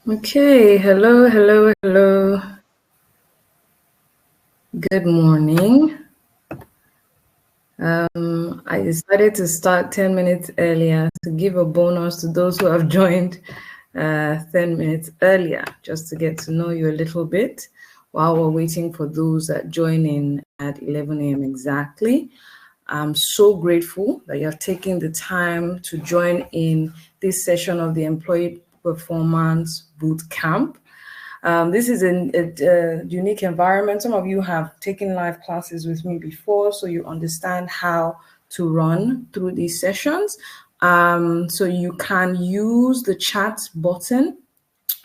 Okay, hello. Good morning. I decided to start 10 minutes earlier to give a bonus to those who have joined 10 minutes earlier, just to get to know you a little bit while we're waiting for those that join in at 11 a.m. exactly. I'm so grateful that you have taken the time to join in this session of the Employee Performance Bootcamp. This is a unique environment. Some of you have taken live classes with me before, so you understand how to run through these sessions. So you can use the chat button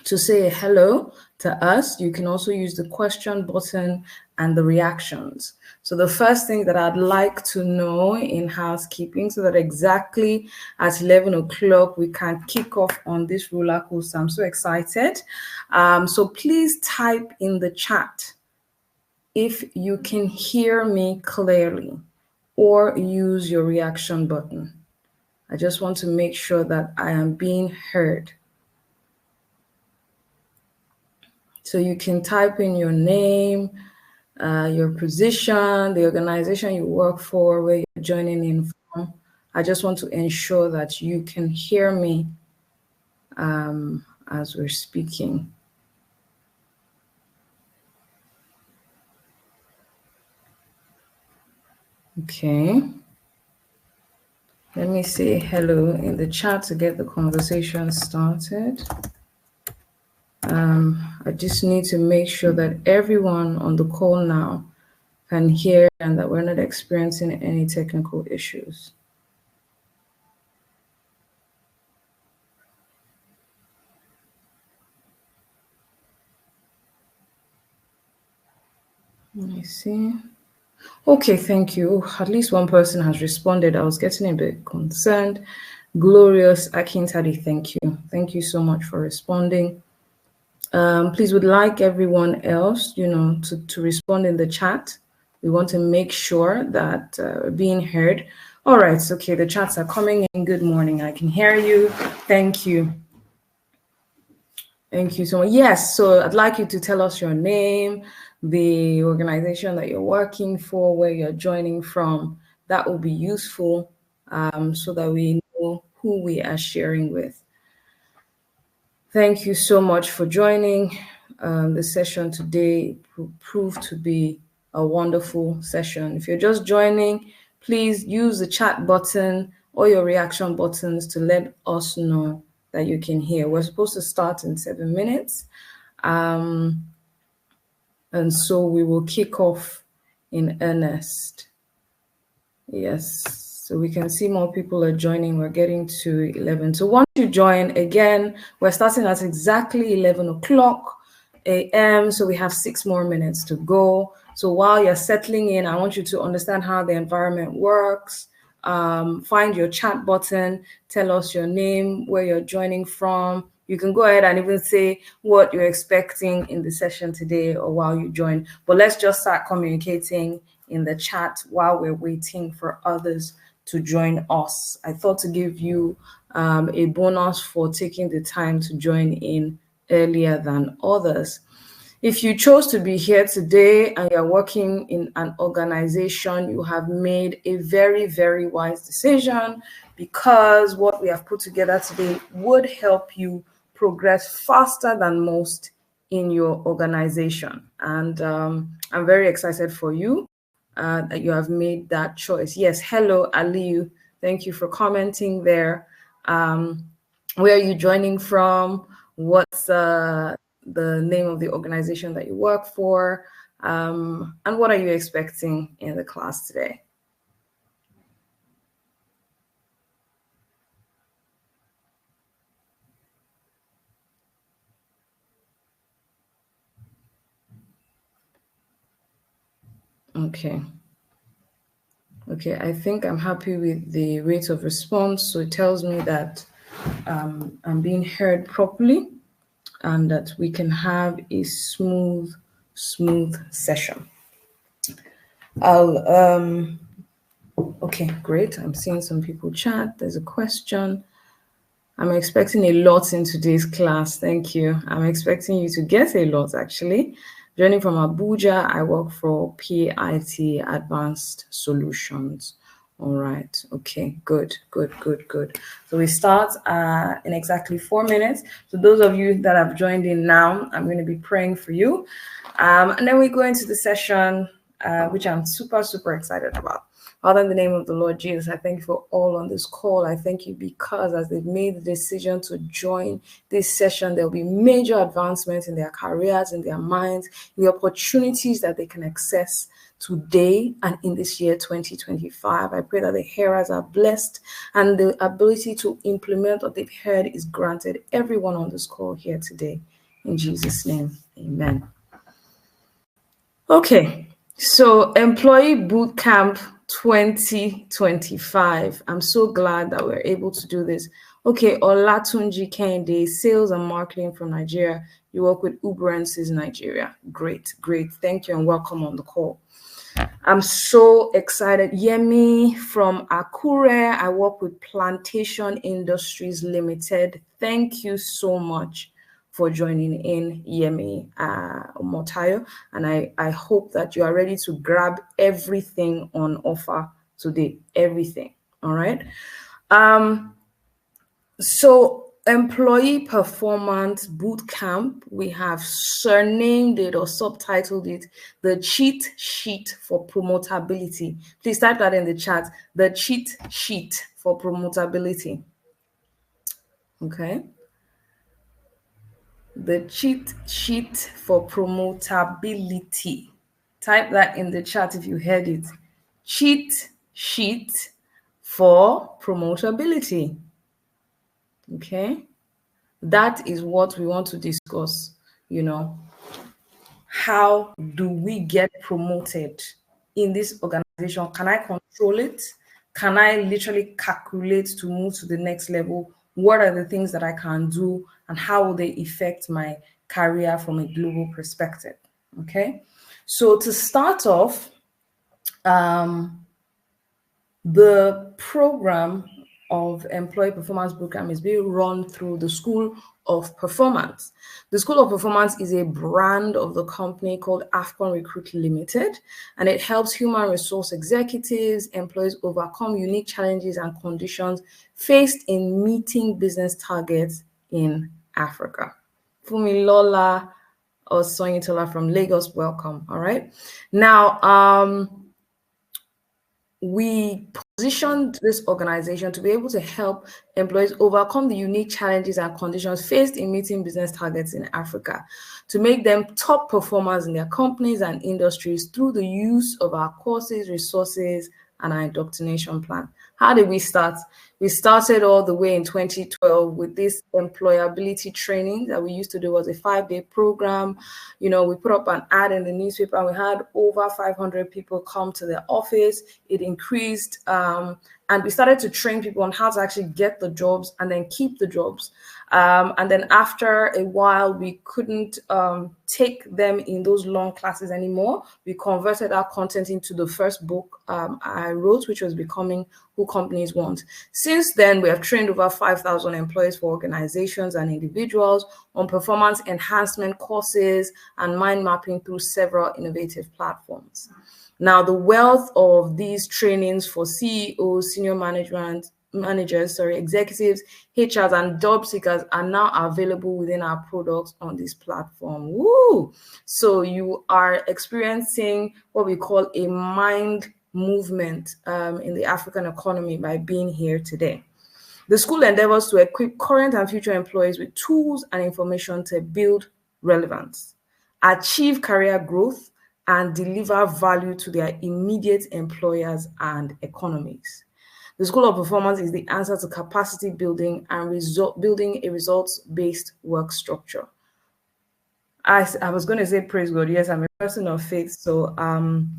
to say hello to us. You can also use the question button and the reactions. So the first thing that I'd like to know in housekeeping, so that exactly at 11 o'clock we can kick off on this roller coaster. I'm so excited. So please type in the chat if you can hear me clearly, or use your reaction button. I just want to make sure that I am being heard. So you can type in your name, your position, the organization you work for, where you're joining in from. I just want to ensure that you can hear me as we're speaking. Okay. Let me say hello in the chat to get the conversation started. I just need to make sure that everyone on the call now can hear and that we're not experiencing any technical issues. Let me see. Okay, thank you. At least one person has responded. I was getting a bit concerned. Glorious Akintadi, thank you. Thank you so much for responding. Please would like everyone else, to respond in the chat. We want to make sure that being heard. All right, okay, the chats are coming in. Good morning, I can hear you. Thank you. Thank you so much. Yes, so I'd like you to tell us your name, the organization that you're working for, where you're joining from. That will be useful so that we know who we are sharing with. Thank you so much for joining. The session today proved to be a wonderful session. If you're just joining, please use the chat button or your reaction buttons to let us know that you can hear. We're supposed to start in 7 minutes. And so we will kick off in earnest. Yes, so we can see more people are joining. We're getting to 11. So once you join, again, we're starting at exactly 11 o'clock a.m. So we have 6 more minutes to go. So while you're settling in, I want you to understand how the environment works. Find your chat button, tell us your name, where you're joining from. You can go ahead and even say what you're expecting in the session today or while you join. But let's just start communicating in the chat while we're waiting for others to join us. I thought to give you a bonus for taking the time to join in earlier than others. If you chose to be here today and you're working in an organization, you have made a very, very wise decision, because what we have put together today would help you progress faster than most in your organization. And I'm very excited for you that you have made that choice. Yes, hello, Aliu. Thank you for commenting there. Where are you joining from? What's the name of the organization that you work for? And what are you expecting in the class today? Okay. Okay, I think I'm happy with the rate of response. So it tells me that I'm being heard properly and that we can have a smooth session. Okay, great. I'm seeing some people chat. There's a question. I'm expecting a lot in today's class. Thank you. I'm expecting you to get a lot, actually. Joining from Abuja, I work for PIT Advanced Solutions. All right. Okay. Good. So we start in exactly 4 minutes. So those of you that have joined in now, I'm going to be praying for you. And then we go into the session, which I'm super excited about. Father, in the name of the Lord Jesus, I thank you for all on this call. I thank you because as they've made the decision to join this session, there'll be major advancements in their careers, in their minds, in the opportunities that they can access today and in this year 2025. I pray that the hearers are blessed and the ability to implement what they've heard is granted everyone on this call here today. In Jesus' name, amen. Okay, so Employee Bootcamp 2025. I'm so glad that we're able to do this. Okay, Olatunji Kende, sales and marketing from Nigeria. You work with Uberances Nigeria. Great. Thank you and welcome on the call. I'm so excited. Yemi from Akure. I work with Plantation Industries Limited. Thank you so much for joining in, Yemi Motayo. And I hope that you are ready to grab everything on offer today. Everything. All right. So Employee Performance Bootcamp, we have surnamed it or subtitled it the cheat sheet for promotability. Please type that in the chat, the cheat sheet for promotability. Okay. The cheat sheet for promotability. Type that in the chat if you heard it. Cheat sheet for promotability. Okay. That is what we want to discuss, how do we get promoted in this organization? Can I control it? Can I literally calculate to move to the next level? What are the things that I can do and how will they affect my career from a global perspective? Okay, so to start off, the program of Employee Performance Bootcamp is being run through the School of Performance. The School of Performance is a brand of the company called Afcon Recruit Limited, and it helps human resource executives, employees overcome unique challenges and conditions faced in meeting business targets in Africa. Fumilola Osonyitola from Lagos, welcome. All right. Now, we positioned this organization to be able to help employees overcome the unique challenges and conditions faced in meeting business targets in Africa, to make them top performers in their companies and industries through the use of our courses, resources, and our indoctrination plan. How did we start? We started all the way in 2012 with this employability training that we used to do. Was a 5-day program. We put up an ad in the newspaper and we had over 500 people come to the office. It increased and we started to train people on how to actually get the jobs and then keep the jobs. And then after a while, we couldn't take them in those long classes anymore. We converted our content into the first book I wrote, which was Becoming Who Companies Want. Since then, we have trained over 5,000 employees for organizations and individuals on performance enhancement courses and mind mapping through several innovative platforms. Now, the wealth of these trainings for CEOs, senior managers, executives, HRs, and job seekers are now available within our products on this platform. Woo! So you are experiencing what we call a mind movement in the African economy by being here today. The school endeavors to equip current and future employees with tools and information to build relevance, achieve career growth, and deliver value to their immediate employers and economies. The School of Performance is the answer to capacity building and building a results-based work structure. I was going to say, praise God. Yes, I'm a person of faith, so I'm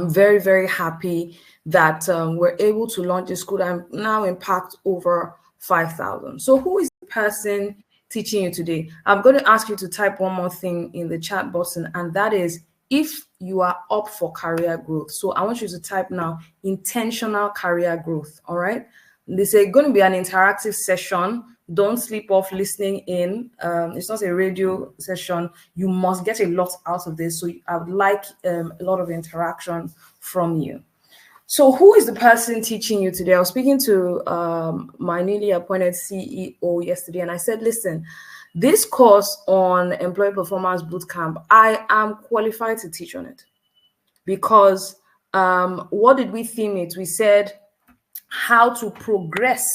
very, very happy that we're able to launch a school that now impact over 5,000. So who is the person teaching you today? I'm going to ask you to type one more thing in the chat button, and that is if you are up for career growth. So I want you to type now, intentional career growth, all right? This is going to be an interactive session Don't sleep off listening in. It's not a radio session. You must get a lot out of this. So I would like a lot of interaction from you. So who is the person teaching you today? I was speaking to my newly appointed CEO yesterday, and I said, listen, this course on Employee Performance Bootcamp, I am qualified to teach on it. Because what did we theme it? We said how to progress,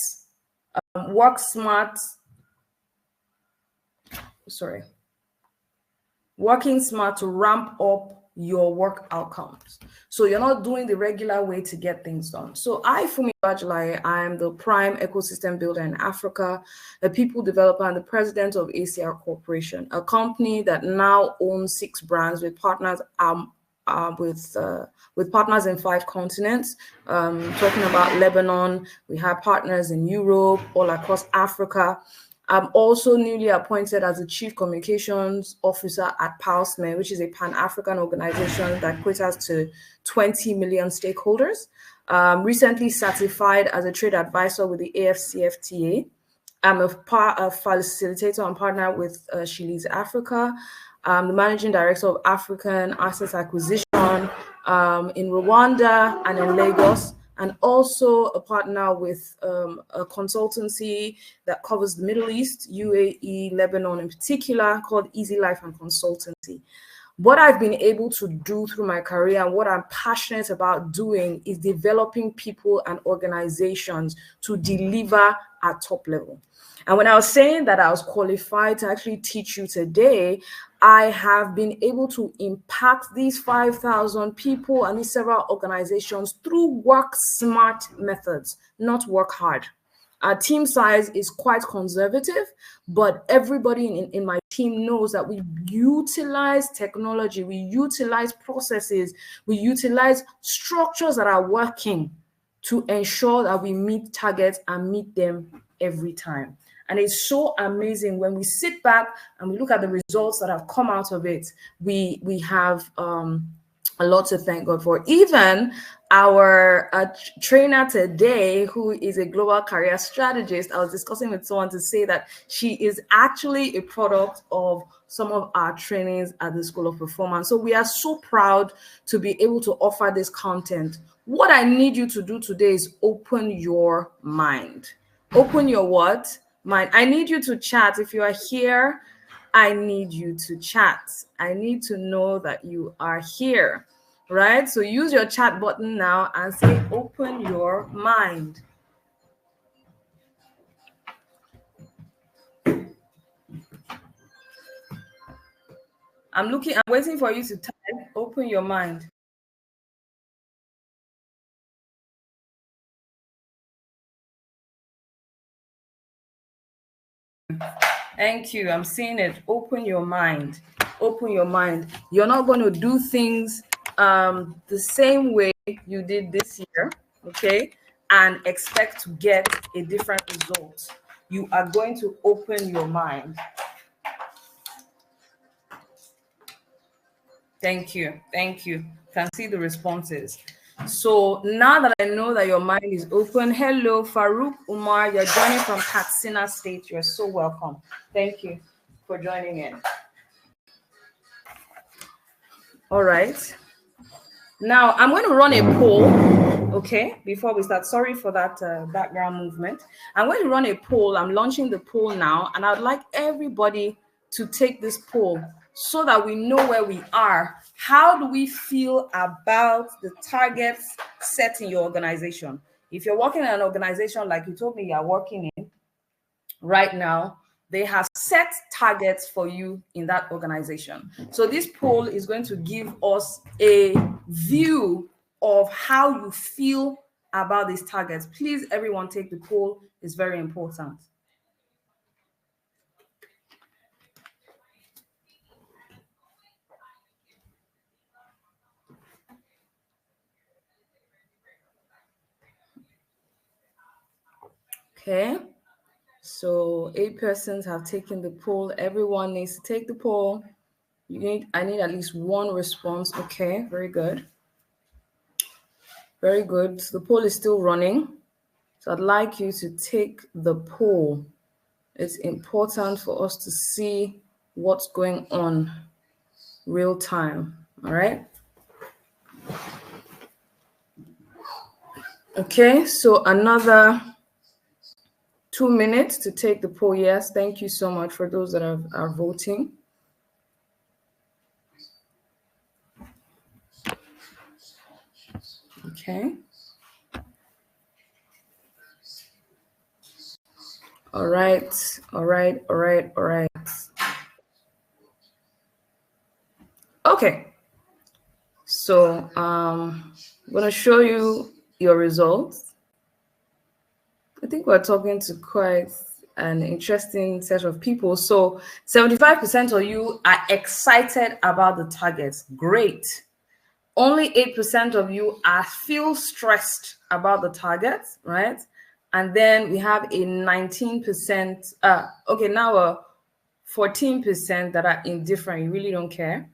work smart, working smart to ramp up your work outcomes. So you're not doing the regular way to get things done. So Fumi Bajulai, I am the prime ecosystem builder in Africa, a people developer and the president of ACR Corporation, a company that now owns 6 brands with partners with partners in 5 continents. Talking about Lebanon, we have partners in Europe, all across Africa. I'm also newly appointed as the Chief Communications Officer at PALSME, which is a Pan-African organization that caters to 20 million stakeholders. Recently certified as a trade advisor with the AFCFTA. I'm a facilitator and partner with Chili's Africa. I'm the managing director of African Assets Acquisition in Rwanda and in Lagos, and also a partner with a consultancy that covers the Middle East, UAE, Lebanon in particular, called Easy Life and Consultancy. What I've been able to do through my career and what I'm passionate about doing is developing people and organizations to deliver at top level. And when I was saying that I was qualified to actually teach you today, I have been able to impact these 5,000 people and these several organizations through work smart methods, not work hard. Our team size is quite conservative, but everybody in my team knows that we utilize technology, we utilize processes, we utilize structures that are working to ensure that we meet targets and meet them every time. And it's so amazing when we sit back and we look at the results that have come out of it. We have a lot to thank God for. Even our trainer today, who is a global career strategist, I was discussing with someone to say that she is actually a product of some of our trainings at the School of Performance. So we are so proud to be able to offer this content. What I need you to do today is open your mind. Open your what? Mind. I need you to chat. If you are here, I need you to chat. I need to know that you are here, right? So use your chat button now and say, open your mind. I'm waiting for you to type, open your mind. Thank you. I'm seeing it. Open your mind. Open your mind. You're not going to do things the same way you did this year, okay, and expect to get a different result. You are going to open your mind. Thank you. Thank you. Can see the responses. So now that I know that your mind is open, hello, Farouk Umar. You're joining from Katsina State. You're so welcome. Thank you for joining in. All right. Now I'm going to run a poll, okay, before we start. Sorry for that background movement. I'm going to run a poll. I'm launching the poll now, and I'd like everybody to take this poll so that we know where we are. How do we feel about the targets set in your organization? If you're working in an organization like you told me you're working in right now, they have set targets for you in that organization. So this poll is going to give us a view of how you feel about these targets. Please, everyone, take the poll. It's very important. Okay. So 8 persons have taken the poll. Everyone needs to take the poll. I need at least one response. Okay, very good. Very good. So the poll is still running. So I'd like you to take the poll. It's important for us to see what's going on real time. All right. Okay, so another 2 minutes to take the poll. Yes, thank you so much for those that are voting. Okay. All right. Okay. So I'm gonna show you your results. I think we're talking to quite an interesting set of people. So 75% of you are excited about the targets. Great. Only 8% of you feel stressed about the targets, right? And then we have a 19%, okay, now a 14% that are indifferent, you really don't care.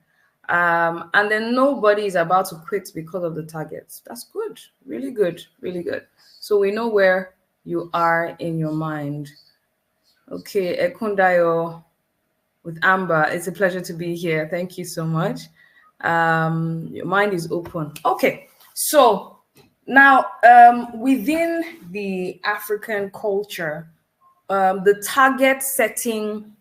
And then nobody is about to quit because of the targets. That's good, really good, really good. So we know where you are in your mind. Okay, Ekundayo with Amber, it's a pleasure to be here. Thank you so much. Your mind is open. Okay, so now within the African culture, the target setting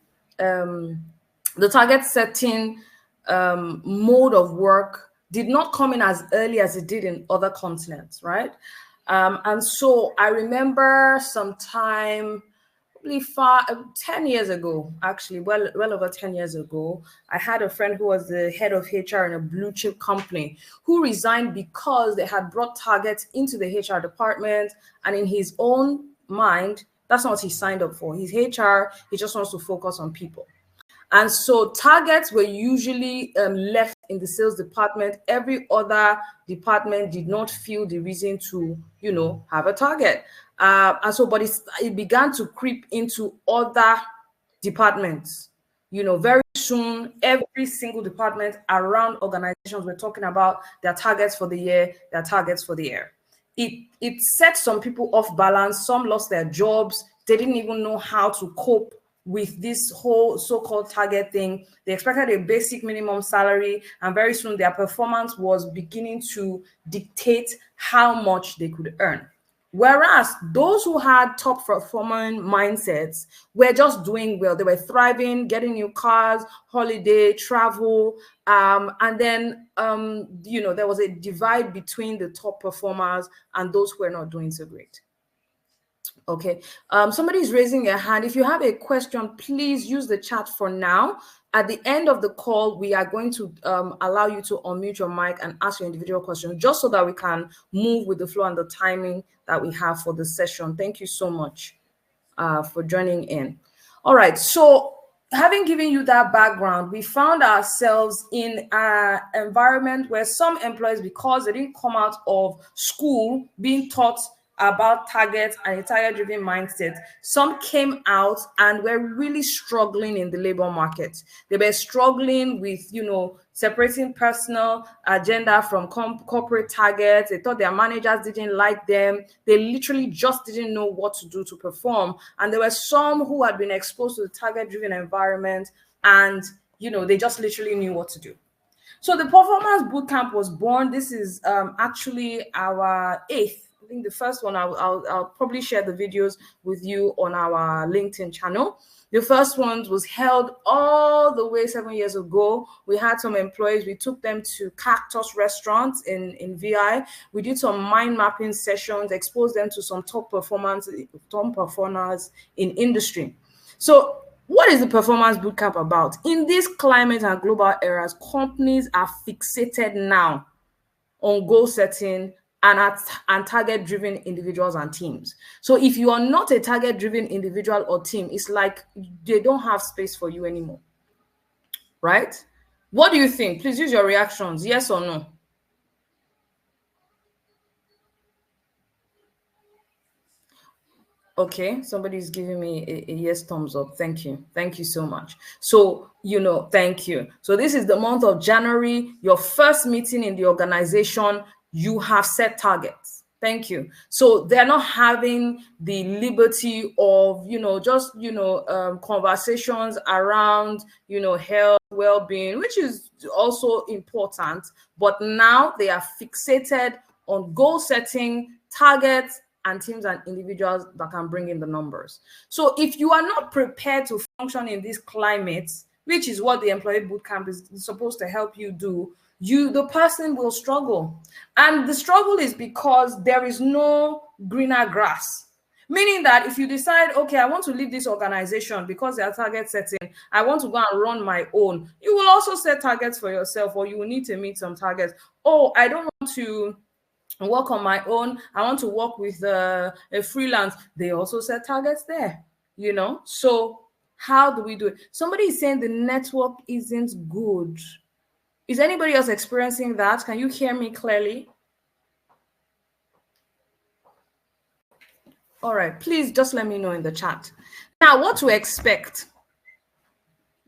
mode of work did not come in as early as it did in other continents, right? And so I remember sometime, probably 10 years ago, actually, well over 10 years ago, I had a friend who was the head of HR in a blue chip company who resigned because they had brought targets into the HR department, and in his own mind, that's not what he signed up for. He's HR, he just wants to focus on people. And so targets were usually left in the sales department. Every other department did not feel the reason to, have a target. And so, but it began to creep into other departments. Very soon, every single department around organizations were talking about their targets for the year, It set some people off balance. Some lost their jobs. They didn't even know how to cope with this whole so-called target thing. They expected a basic minimum salary, and very soon their performance was beginning to dictate how much they could earn. Whereas those who had top performing mindsets were just doing well. They were thriving, getting new cars, holiday, travel. And then, there was a divide between the top performers and those who were not doing so great. Okay, somebody is raising their hand. If you have a question, please use the chat for now. At the end of the call, we are going to allow you to unmute your mic and ask your individual questions, just so that we can move with the flow and the timing that we have for the session. Thank you so much for joining in. All right, so having given you that background, we found ourselves in an environment where some employees, because they didn't come out of school being taught about targets and a target-driven mindset, some came out and were really struggling in the labor market. They were struggling with, separating personal agenda from corporate targets. They thought their managers didn't like them. They literally just didn't know what to do to perform. And there were some who had been exposed to the target-driven environment, and, they just literally knew what to do. So the Performance Bootcamp was born. This is actually our 8th. I think the first one, I'll probably share the videos with you on our LinkedIn channel. The first one was held all the way 7 years ago. We had some employees. We took them to Cactus restaurants in VI. We did some mind mapping sessions, exposed them to some top performers in industry. So what is the Performance Bootcamp about? In this climate and global eras, companies are fixated now on goal setting and target-driven individuals and teams. So if you are not a target-driven individual or team, it's like they don't have space for you anymore, right? What do you think? Please use your reactions, yes or no? Okay, somebody's giving me a yes thumbs up. Thank you. Thank you so much. So, thank you. So this is the month of January, your first meeting in the organization. You have set targets. Thank you. So they're not having the liberty of, just, conversations around, health, well-being, which is also important. But now they are fixated on goal setting, targets, and teams and individuals that can bring in the numbers. So if you are not prepared to function in this climate, which is what the employee bootcamp is supposed to help you do, the person will struggle. And the struggle is because there is no greener grass. Meaning that if you decide, okay, I want to leave this organization because they are target setting, I want to go and run my own, you will also set targets for yourself, or you will need to meet some targets. Oh, I don't want to work on my own, I want to work with a freelance. They also set targets there, So how do we do it? Somebody is saying the network isn't good. Is anybody else experiencing that? Can you hear me clearly? All right, please just let me know in the chat. Now, what to expect?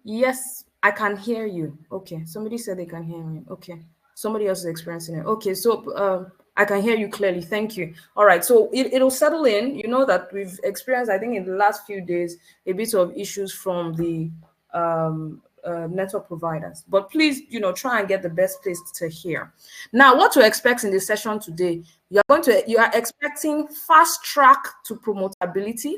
Yes, I can hear you. Okay, somebody said they can hear me. Okay, somebody else is experiencing it. Okay, so I can hear you clearly. Thank you. All right, so it'll settle in. You know that we've experienced, I think, in the last few days, a bit of issues from the network providers. But please, try and get the best place to hear. Now, what to expect in the session today? You are expecting fast track to promotability,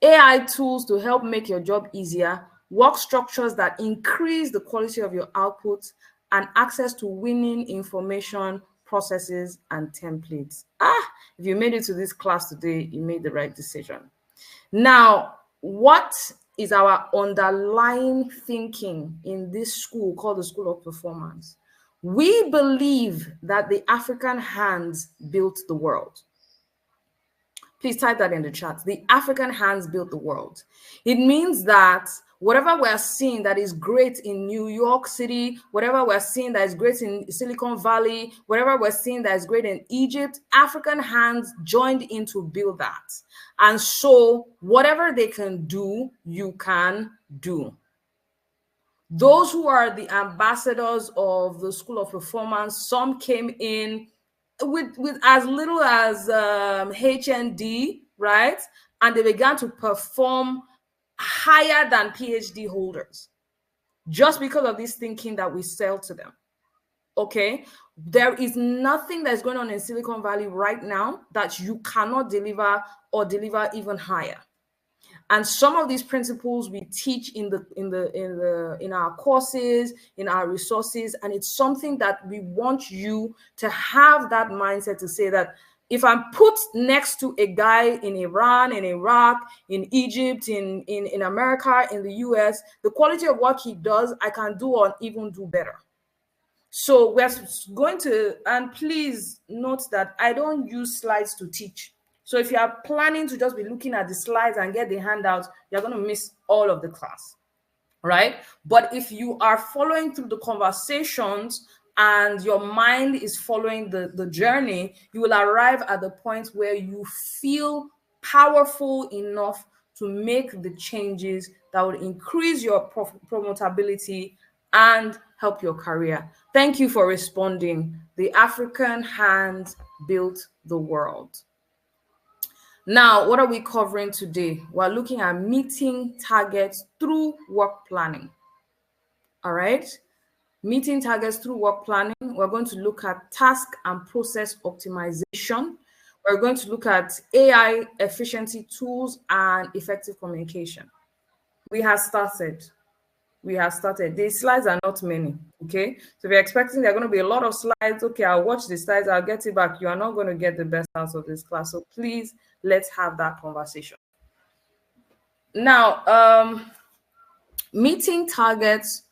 AI tools to help make your job easier, work structures that increase the quality of your output, and access to winning information, processes, and templates. If you made it to this class today, you made the right decision. Now, what is our underlying thinking in this school called the School of Performance? We believe that the African hands built the world. Please type that in the chat. The African hands built the world. It means that whatever we're seeing that is great in New York City, whatever we're seeing that is great in Silicon Valley, whatever we're seeing that is great in Egypt, African hands joined in to build that. And so whatever they can do, you can do. Those who are the ambassadors of the School of Performance, some came in with as little as HND, right? And they began to perform higher than PhD holders just because of this thinking that we sell to them. Okay, there is nothing that's going on in Silicon Valley right now that you cannot deliver or deliver even higher. And some of these principles we teach in our courses, in our resources, and it's something that we want you to have that mindset to say that if I'm put next to a guy in Iran, in Iraq, in Egypt, in America, in the US, the quality of what he does, I can do or even do better. So we're going to, and please note that I don't use slides to teach. So if you are planning to just be looking at the slides and get the handouts, you're going to miss all of the class, right? But if you are following through the conversations and your mind is following the journey, you will arrive at the point where you feel powerful enough to make the changes that will increase your promotability and help your career. Thank you for responding. The African hands built the world. Now, what are we covering today? We're looking at meeting targets through work planning. All right. Meeting targets through work planning. We're going to look at task and process optimization. We're going to look at AI efficiency tools and effective communication. We have started. The slides are not many, okay? So if you're expecting there are going to be a lot of slides, okay, I'll watch the slides, I'll get it back. You are not going to get the best out of this class. So please, let's have that conversation. Now, meeting targets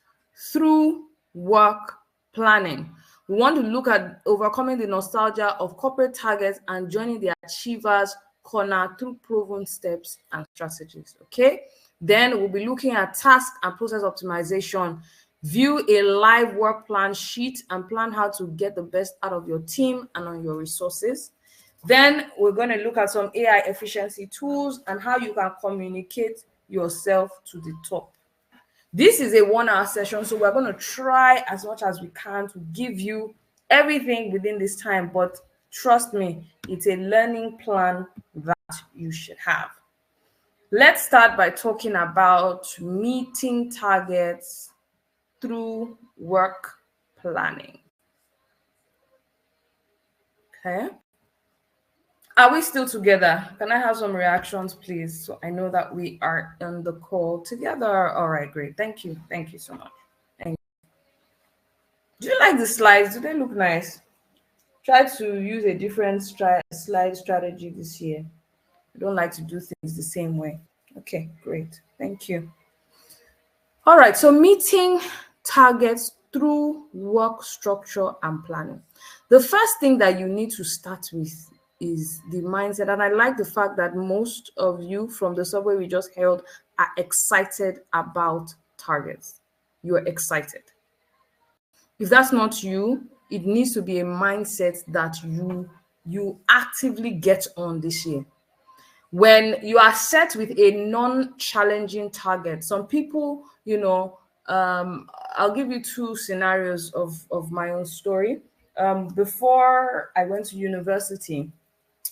through work planning. We want to look at overcoming the nostalgia of corporate targets and joining the achievers corner through proven steps and strategies, okay? Then we'll be looking at task and process optimization. View a live work plan sheet and plan how to get the best out of your team and on your resources. Then we're going to look at some AI efficiency tools and how you can communicate yourself to the top. This is a 1-hour session, so we're going to try as much as we can to give you everything within this time, but Trust me, it's a learning plan that you should have. Let's start by talking about meeting targets through work planning. Okay. Are we still together? Can I have some reactions, please? So I know that we are on the call together. All right, great. Thank you. Thank you so much. Thank you. Do you like the slides? Do they look nice? Try to use a different slide strategy this year. I don't like to do things the same way. Okay, great. Thank you. All right, so meeting targets through work structure and planning. The first thing that you need to start with is the mindset. And I like the fact that most of you from the survey we just held are excited about targets. You're excited. If that's not you, it needs to be a mindset that you actively get on this year. When you are set with a non-challenging target, some people, I'll give you two scenarios of my own story. Before I went to university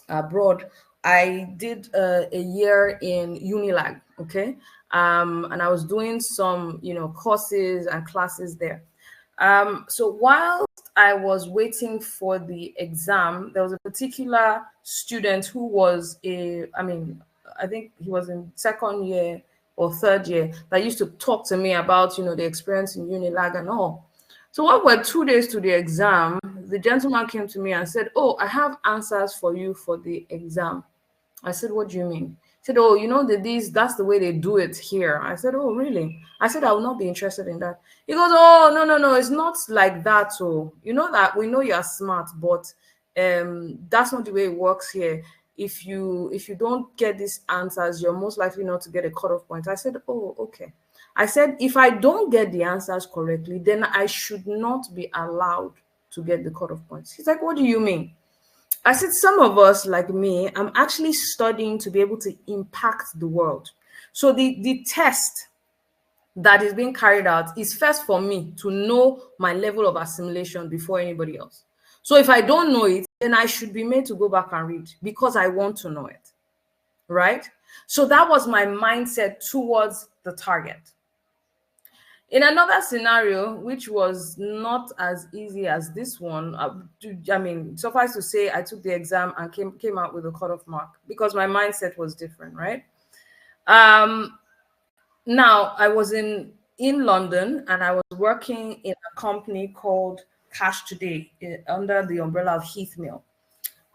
abroad, I did a year in Unilag, okay? And I was doing some, courses and classes there. So while I was waiting for the exam, there was a particular student who was I think he was in second year or third year, that used to talk to me about, the experience in Unilag and all. So when we're 2 days to the exam, the gentleman came to me and said, "Oh, I have answers for you for the exam." I said, "What do you mean?" He said, "Oh, that's the way they do it here." I said, "Oh, really?" I said, "I will not be interested in that." He goes, "Oh, no, it's not like that. So, that we know you're smart, but that's not the way it works here. If you don't get these answers, you're most likely not to get a cutoff point." I said, "Oh, okay." I said, "If I don't get the answers correctly, then I should not be allowed to get the cutoff points." He's like, "What do you mean?" I said, "Some of us, like me, I'm actually studying to be able to impact the world. So the test that is being carried out is first for me to know my level of assimilation before anybody else. So if I don't know it, then I should be made to go back and read because I want to know it." Right? So that was my mindset towards the target. In another scenario, which was not as easy as this one, suffice to say, I took the exam and came out with a cutoff mark because my mindset was different, right? Now, I was in London and I was working in a company called Cash Today under the umbrella of Heath Mill.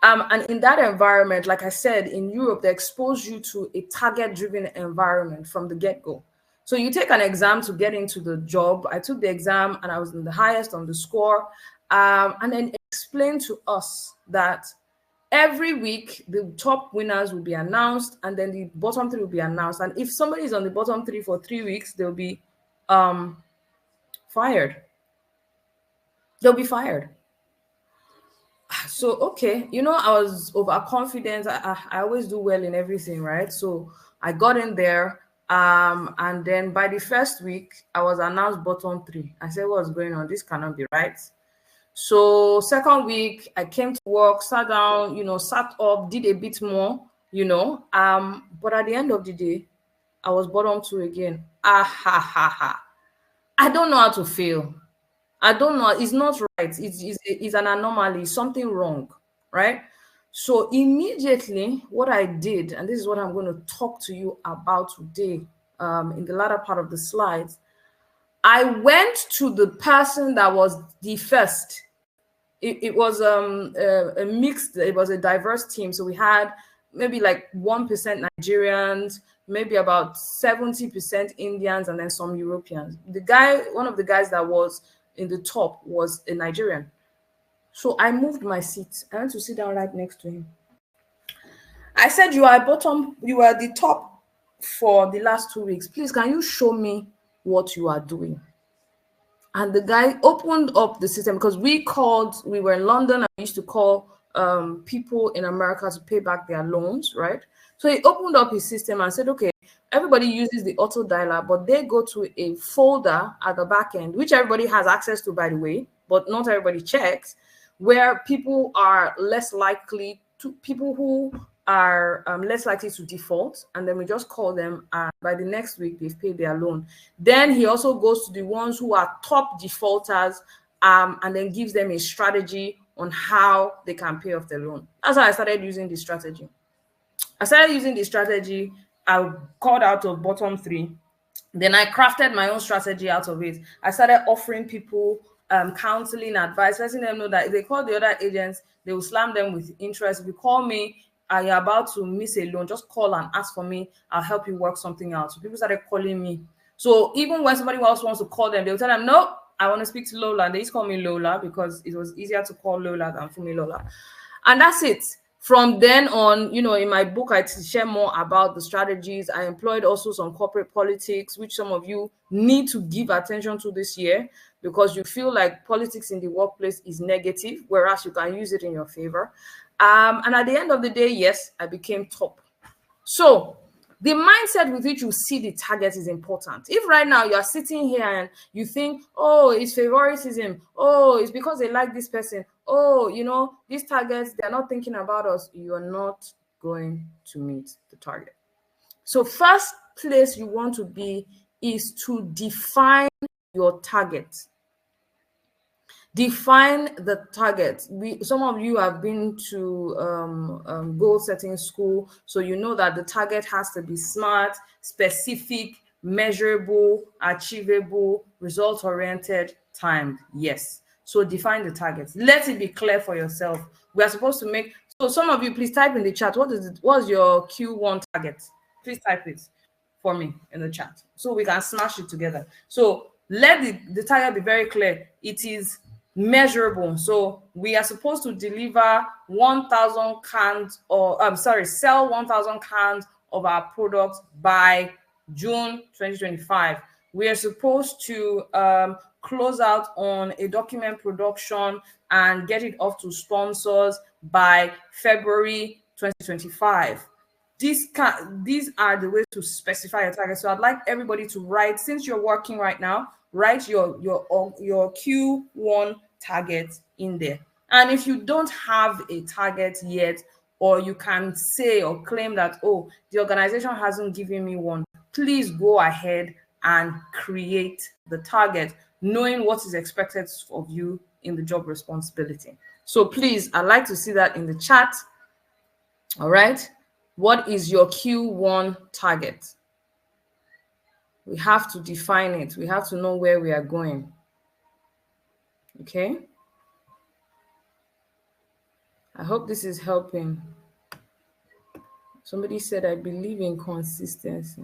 And in that environment, like I said, in Europe, they expose you to a target-driven environment from the get-go. So you take an exam to get into the job. I took the exam and I was in the highest on the score. And then explained to us that every week the top winners will be announced and then the bottom three will be announced. And if somebody is on the bottom three for 3 weeks, they'll be fired. They'll be fired. So, okay, I was overconfident. I always do well in everything, right? So I got in there. And then by the first week, I was announced bottom three. I said, "What's going on? This cannot be right." So second week, I came to work, sat down, sat up, did a bit more, but at the end of the day, I was bottom two again. I don't know how to feel. I don't know. It's not right. It's an anomaly, something wrong, right? So immediately what I did, and this is what I'm going to talk to you about today in the latter part of the slides, I went to the person that was the first. It was a mixed, it was a diverse team. So we had maybe like 1% Nigerians, maybe about 70% Indians, and then some Europeans. One of the guys that was in the top was a Nigerian. So I moved my seat. I went to sit down right next to him. I said, you are the top for the last 2 weeks. Please, can you show me what you are doing? And the guy opened up the system because we were in London and we used to call people in America to pay back their loans, right? So he opened up his system and said, okay, everybody uses the auto dialer, but they go to a folder at the back end, which everybody has access to, by the way, but not everybody checks, where people are less likely to, people who are less likely to default, and then we just call them, and by the next week they've paid their loan. Then he also goes to the ones who are top defaulters, and then gives them a strategy on how they can pay off the loan. That's how I started using the strategy. I called out of bottom three. Then I crafted my own strategy out of it. I started offering people counseling advice, letting them know that if they call the other agents, they will slam them with interest. If you call me and you're about to miss a loan, just call and ask for me. I'll help you work something out. So people started calling me. So even when somebody else wants to call them, they'll tell them, no, I want to speak to Lola. And they just call me Lola because it was easier to call Lola than Fumi Lola. And that's it. From then on, in my book, I share more about the strategies. I employed also some corporate politics, which some of you need to give attention to this year, because you feel like politics in the workplace is negative, whereas you can use it in your favor. And at the end of the day, yes, I became top. So the mindset with which you see the target is important. If right now you are sitting here and you think, oh, it's favoritism, oh, it's because they like this person, oh, these targets, they're not thinking about us, you're not going to meet the target. So first place you want to be is to define your target. Define the target. Some of you have been to goal setting school, so you know that the target has to be smart, specific, measurable, achievable, result oriented, timed. Yes. So define the target. Let it be clear for yourself. We are supposed to make. So some of you, please type in the chat. What's your Q1 target? Please type it for me in the chat so we can smash it together. So let the target be very clear. It is measurable. So we are supposed to deliver 1,000 cans, or sell 1,000 cans of our products by June 2025. We are supposed to close out on a document production and get it off to sponsors by February 2025. These are the ways to specify your target. So I'd like everybody to write, since you're working right now, write your Q1 target in there. And if you don't have a target yet, or you can say or claim that, oh, the organization hasn't given me one, please go ahead and create the target, knowing what is expected of you in the job responsibility. So please, I'd like to see that in the chat. All right. What is your Q1 target? We have to define it. We have to know where we are going. Okay. I hope this is helping. Somebody said, I believe in consistency.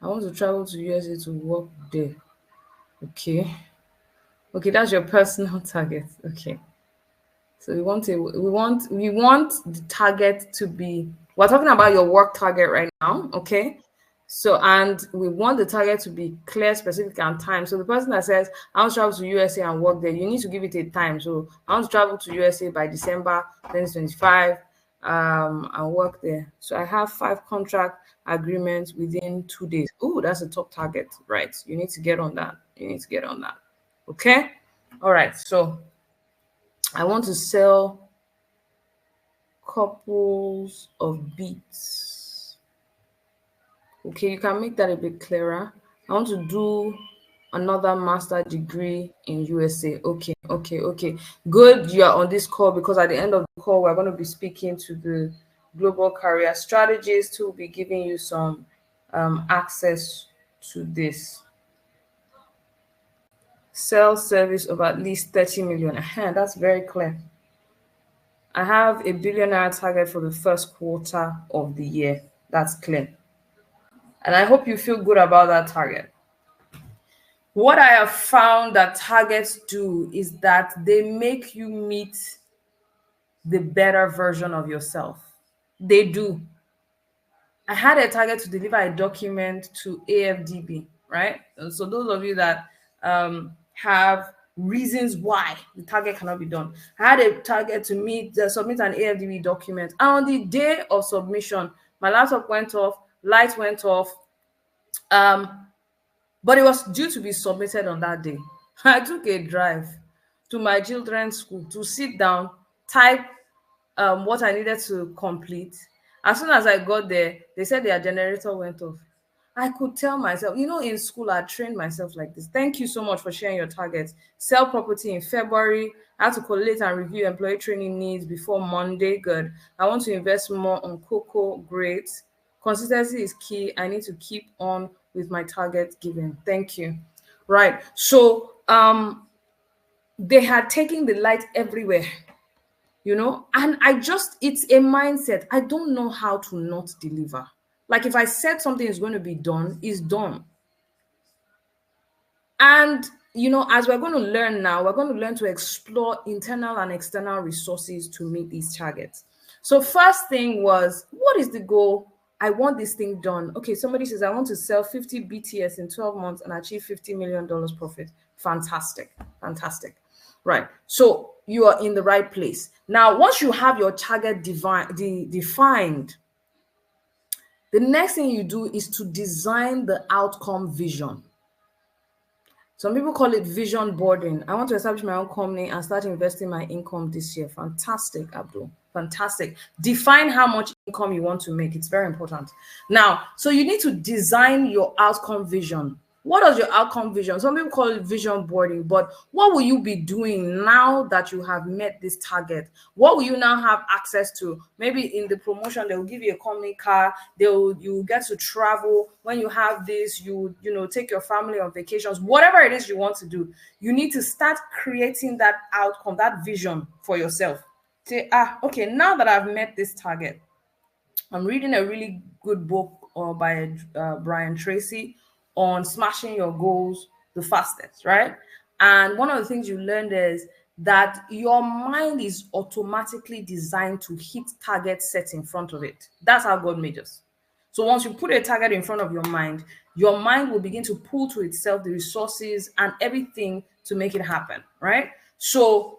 I want to travel to USA to work there. Okay. Okay, that's your personal target. Okay. So we want the target to be, we're talking about your work target right now, okay? So, and we want the target to be clear, specific, and time. So the person that says, I want to travel to USA and work there, you need to give it a time. So I want to travel to USA by December 2025 and work there. So I have 5 contract agreements within 2 days. Oh, that's a top target, right? You need to get on that. Okay? All right, so I want to sell couples of beats. Okay, you can make that a bit clearer. I want to do another master degree in USA. Okay. Good, you are on this call, because at the end of the call, we're going to be speaking to the global career strategist who will be giving you some access to this. Sales service of at least 30 million. That's very clear. I have a $1 billion target for the first quarter of the year. That's clear. And I hope you feel good about that target. What I have found that targets do is that they make you meet the better version of yourself. They do. I had a target to deliver a document to AFDB, right? And so those of you that have reasons why the target cannot be done. I had a target to submit an AFDB document. And on the day of submission, my laptop went off, light went off, but it was due to be submitted on that day. I took a drive to my children's school to sit down, type what I needed to complete. As soon as I got there, they said their generator went off. I could tell myself, in school, I trained myself like this. Thank you so much for sharing your targets. Sell property in February. I have to collate and review employee training needs before Monday. Good. I want to invest more on cocoa. Great. Consistency is key. I need to keep on with my target giving. Thank you. Right. So they had taken the light everywhere, and it's a mindset. I don't know how to not deliver. Like, if I said something is going to be done, it's done. And as we're going to learn now, we're going to learn to explore internal and external resources to meet these targets. So first thing was, what is the goal? I want this thing done. Okay, somebody says, I want to sell 50 BTS in 12 months and achieve $50 million profit. Fantastic. Right. So you are in the right place. Now, once you have your target defined, the next thing you do is to design the outcome vision. Some people call it vision boarding. I want to establish my own company and start investing my income this year. Fantastic, Abdul. Fantastic. Define how much income you want to make. It's very important. Now, so you need to design your outcome vision. What is your outcome vision? Some people call it vision boarding, but what will you be doing now that you have met this target? What will you now have access to? Maybe in the promotion, they will give you a company car. You get to travel. When you have this, you take your family on vacations. Whatever it is you want to do, you need to start creating that outcome, that vision for yourself. Say, okay, now that I've met this target, I'm reading a really good book by Brian Tracy on smashing your goals the fastest, right? And one of the things you learned is that your mind is automatically designed to hit targets set in front of it. That's how God made us. So once you put a target in front of your mind will begin to pull to itself the resources and everything to make it happen, right? So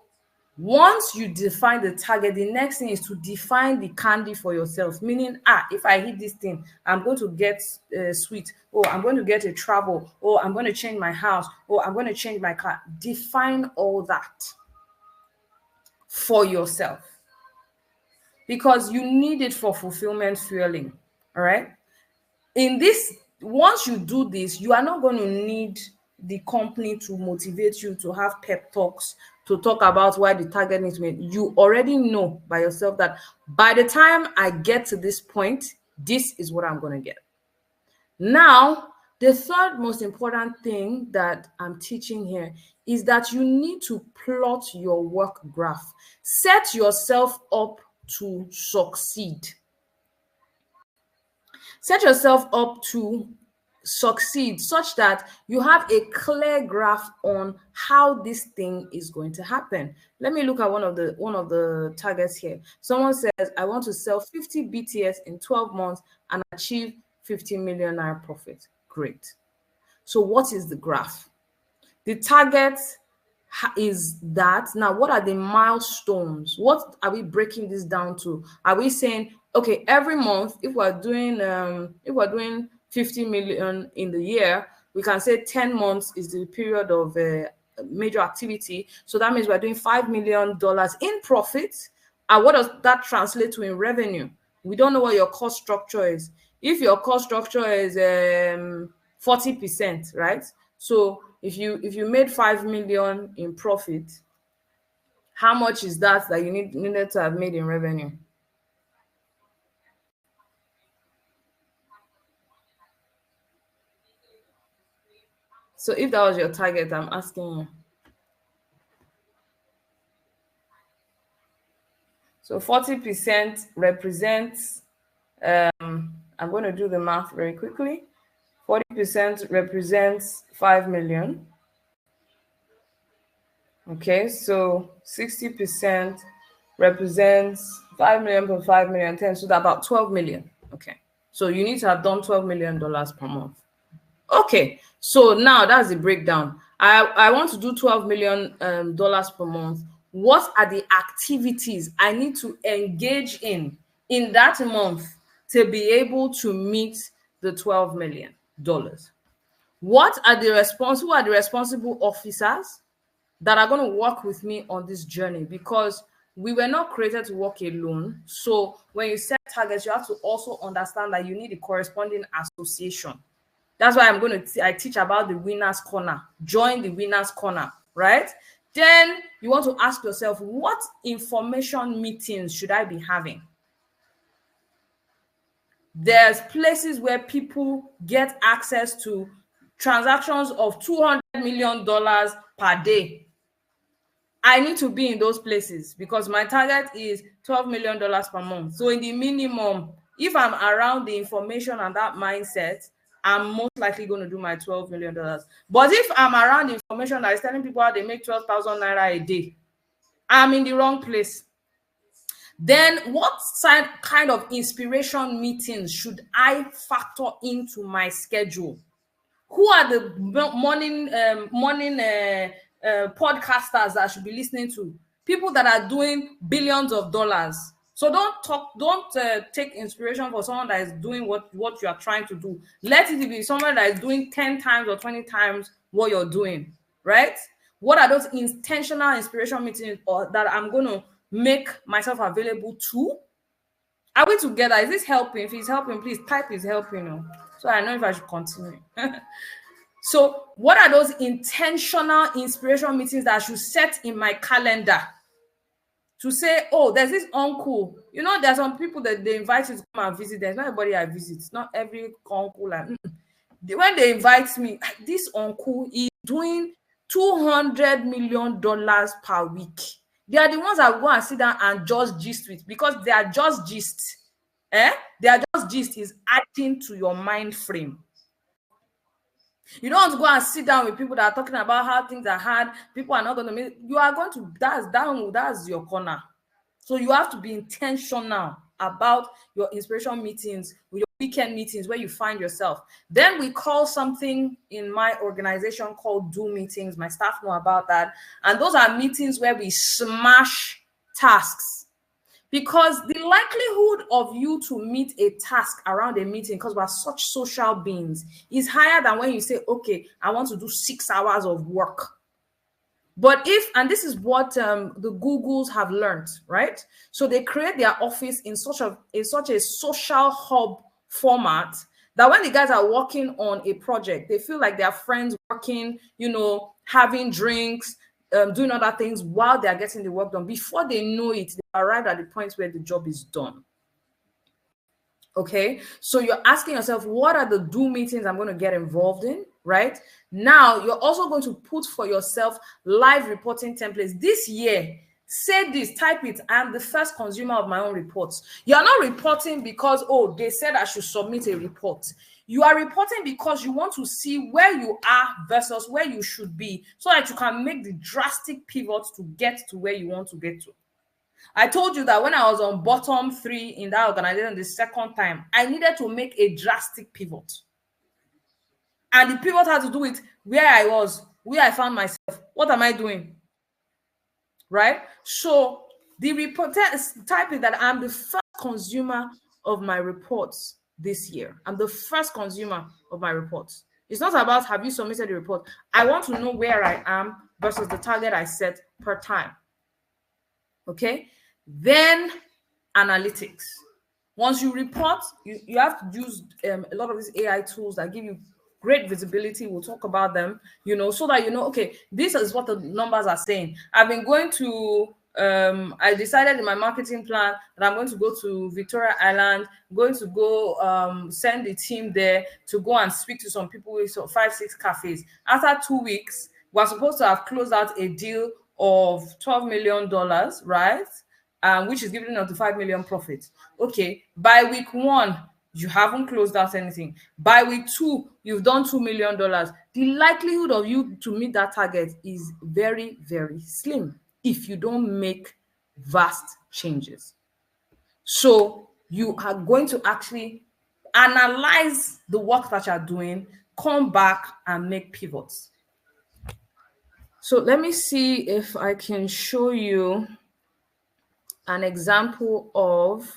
once you define the target, the next thing is to define the candy for yourself. Meaning, if I hit this thing, I'm going to get sweet. Oh, I'm going to get a travel. Oh, I'm going to change my house. Oh, I'm going to change my car. Define all that for yourself, because you need it for fulfillment fueling. All right. Once you do this, you are not going to need the company to motivate you to have pep talks to talk about why the target needs to be. You already know by yourself that by the time I get to this point, this is what I'm going to get. Now, the third most important thing that I'm teaching here is that you need to plot your work graph. Set yourself up to succeed. Set yourself up to succeed such that you have a clear graph on how this thing is going to happen. Let me look at one of the targets here. Someone says, I want to sell 50 BTS in 12 months and achieve 50 million naira profit. Great. So what is the graph? The target is that. Now, what are the milestones? What are we breaking this down to? Are we saying, okay, every month, if we're doing 50 million in the year, we can say 10 months is the period of major activity. So that means we're doing $5 million in profit. And what does that translate to in revenue? We don't know what your cost structure is. If your cost structure is 40%, right? So if you made 5 million in profit, how much is that you needed to have made in revenue? So if that was your target, I'm asking you. So 40% represents, I'm going to do the math very quickly. 40% represents 5 million. Okay, so 60% represents 5 million plus 5 million, 10, so that's about 12 million. Okay, so you need to have done $12 million per month. Okay, so now that's the breakdown. I want to do $12 million per month. What are the activities I need to engage in that month to be able to meet the $12 million? Who are the responsible officers? that are going to work with me on this journey, because we were not created to work alone. So when you set targets, you have to also understand that you need a corresponding association. That's why I teach about the winner's corner. Join the winner's corner, right? Then you want to ask yourself, what information meetings should I be having? There's places where people get access to transactions of $200 million per day. I need to be in those places because my target is $12 million per month. So in the minimum, if I'm around the information and that mindset, I'm most likely going to do my $12 million. But if I'm around the information that is telling people how they make 12,000 naira a day, I'm in the wrong place. Then what kind of inspiration meetings should I factor into my schedule? Who are the morning podcasters that I should be listening to? People that are doing billions of dollars. So don't take inspiration for someone that is doing what you are trying to do. Let it be someone that is doing 10 times or 20 times what you're doing, right? What are those intentional inspiration meetings or that I'm going to make myself available to? Are we together? Is this helping? If it's helping, please type is helping. So I know if I should continue. So what are those intentional inspiration meetings that I should set in my calendar to say, oh, there's this uncle. There's some people that they invite you to come and visit. There's not everybody I visit. It's not every uncle. When they invite me, this uncle is doing $200 million per week. They are the ones that go and sit down and just gist with, because they are just gist. Their just gist is adding to your mind frame. You don't want to go and sit down with people that are talking about how things are hard. People are not going to make. You are going to. That's your corner. So you have to be intentional about your inspiration meetings, your weekend meetings where you find yourself. Then we call something in my organization called do meetings. My staff know about that. And those are meetings where we smash tasks. Because the likelihood of you to meet a task around a meeting, because we're such social beings, is higher than when you say, okay, I want to do 6 hours of work. But and this is what the Googles have learned, right? So they create their office in such a social hub format that when the guys are working on a project, they feel like their friends working, having drinks, doing other things while they're getting the work done. Before they know it, they arrive at the point where the job is done. Okay, so you're asking yourself, what are the do meetings I'm going to get involved in, right? Now, you're also going to put for yourself live reporting templates. This year, say this, type it, I'm the first consumer of my own reports. You're not reporting because, oh, they said I should submit a report. You are reporting because you want to see where you are versus where you should be, so that you can make the drastic pivots to get to where you want to get to. I told you that when I was on bottom 3 in that organization the second time, I needed to make a drastic pivot. And the pivot had to do with where I was, where I found myself. What am I doing? Right? So the report type is that I'm the first consumer of my reports this year. I'm the first consumer of my reports. It's not about have you submitted a report. I want to know where I am versus the target I set per time. Okay, then analytics. Once you report, you have to use a lot of these AI tools that give you great visibility. We'll talk about them, so that okay, this is what the numbers are saying. I've been going to I decided in my marketing plan that I'm going to go to Victoria Island, going to go send the team there to go and speak to some people with 5-6 cafes. After 2 weeks, we're supposed to have closed out a deal of $12 million, right? Which is giving us the 5 million profit. Okay, by week 1, you haven't closed out anything. By week 2, you've done $2 million. The likelihood of you to meet that target is very, very slim if you don't make vast changes. So you are going to actually analyze the work that you're doing, come back and make pivots. So let me see if I can show you an example of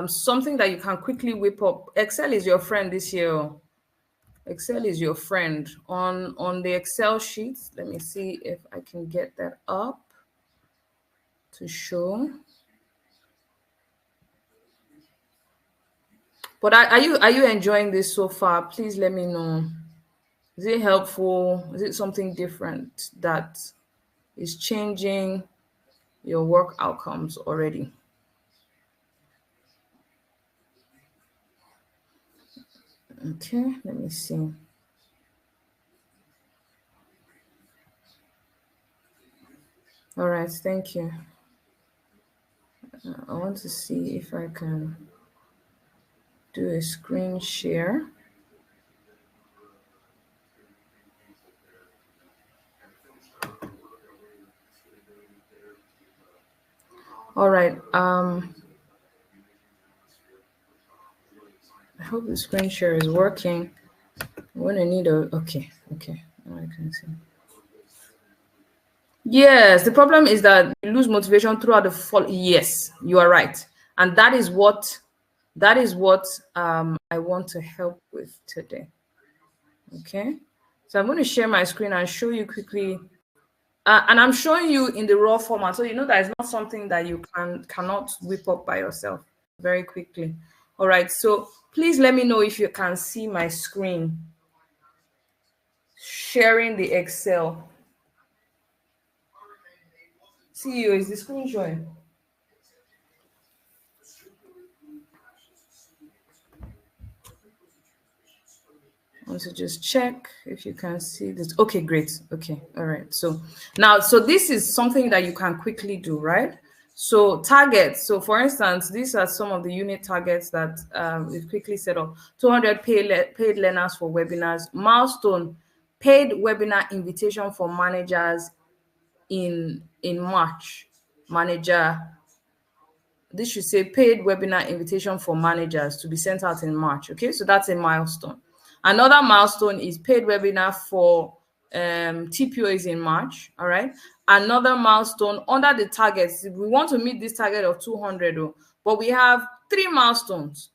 something that you can quickly whip up. Excel is your friend this year. Excel is your friend. On the Excel sheet, let me see if I can get that up to show. But are you enjoying this so far? Please let me know. Is it helpful? Is it something different that is changing your work outcomes already? Okay, let me see. All right, thank you. I want to see if I can do a screen share. All right. I hope the screen share is working. I'm gonna need a okay. Now I can see. Yes, the problem is that you lose motivation throughout the fall. Yes, you are right, and that is what I want to help with today. Okay, so I'm going to share my screen and show you quickly, and I'm showing you in the raw format, so you know that it's not something that you cannot whip up by yourself very quickly. All right, so please let me know if you can see my screen. Sharing the Excel. See you. Is the screen showing? I want to just check if you can see this. Okay, great. Okay, all right. So now, so this is something that you can quickly do, right? So targets. So for instance, these are some of the unit targets that we've quickly set up. 200 paid learners for webinars. Milestone, paid webinar invitation for managers in March. Manager, this should say paid webinar invitation for managers to be sent out in March. Okay, so that's a milestone. Another milestone is paid webinar for TPOs in March. All right. Another milestone under the targets, we want to meet this target of 200, but we have 3 milestones.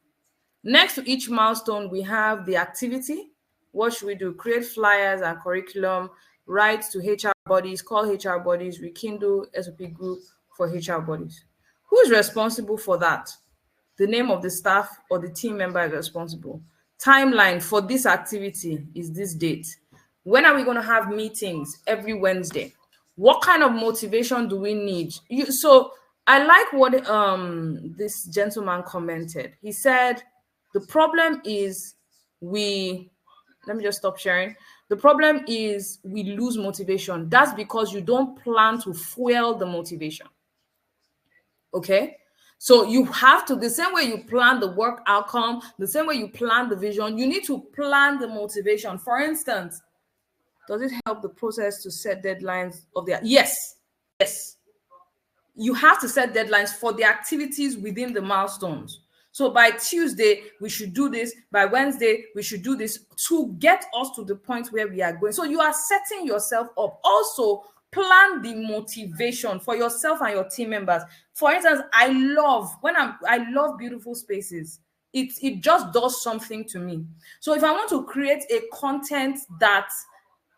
Next to each milestone, we have the activity. What should we do? Create flyers and curriculum, write to HR bodies, call HR bodies, rekindle SOP group for HR bodies. Who is responsible for that? The name of the staff or the team member is responsible. Timeline for this activity is this date. When are we going to have meetings? Every Wednesday. What kind of motivation do we need? So I like what this gentleman commented. He said the problem is we let me just stop sharing. The problem is we lose motivation. That's because you don't plan to fuel the motivation. Okay, so you have to, the same way you plan the work outcome, the same way you plan the vision, you need to plan the motivation. For instance, does it help the process to set deadlines of the yes, you have to set deadlines for the activities within the milestones. So by Tuesday, we should do this. By Wednesday, we should do this to get us to the point where we are going. So you are setting yourself up. Also, plan the motivation for yourself and your team members. For instance, I love beautiful spaces. It just does something to me. So if I want to create a content that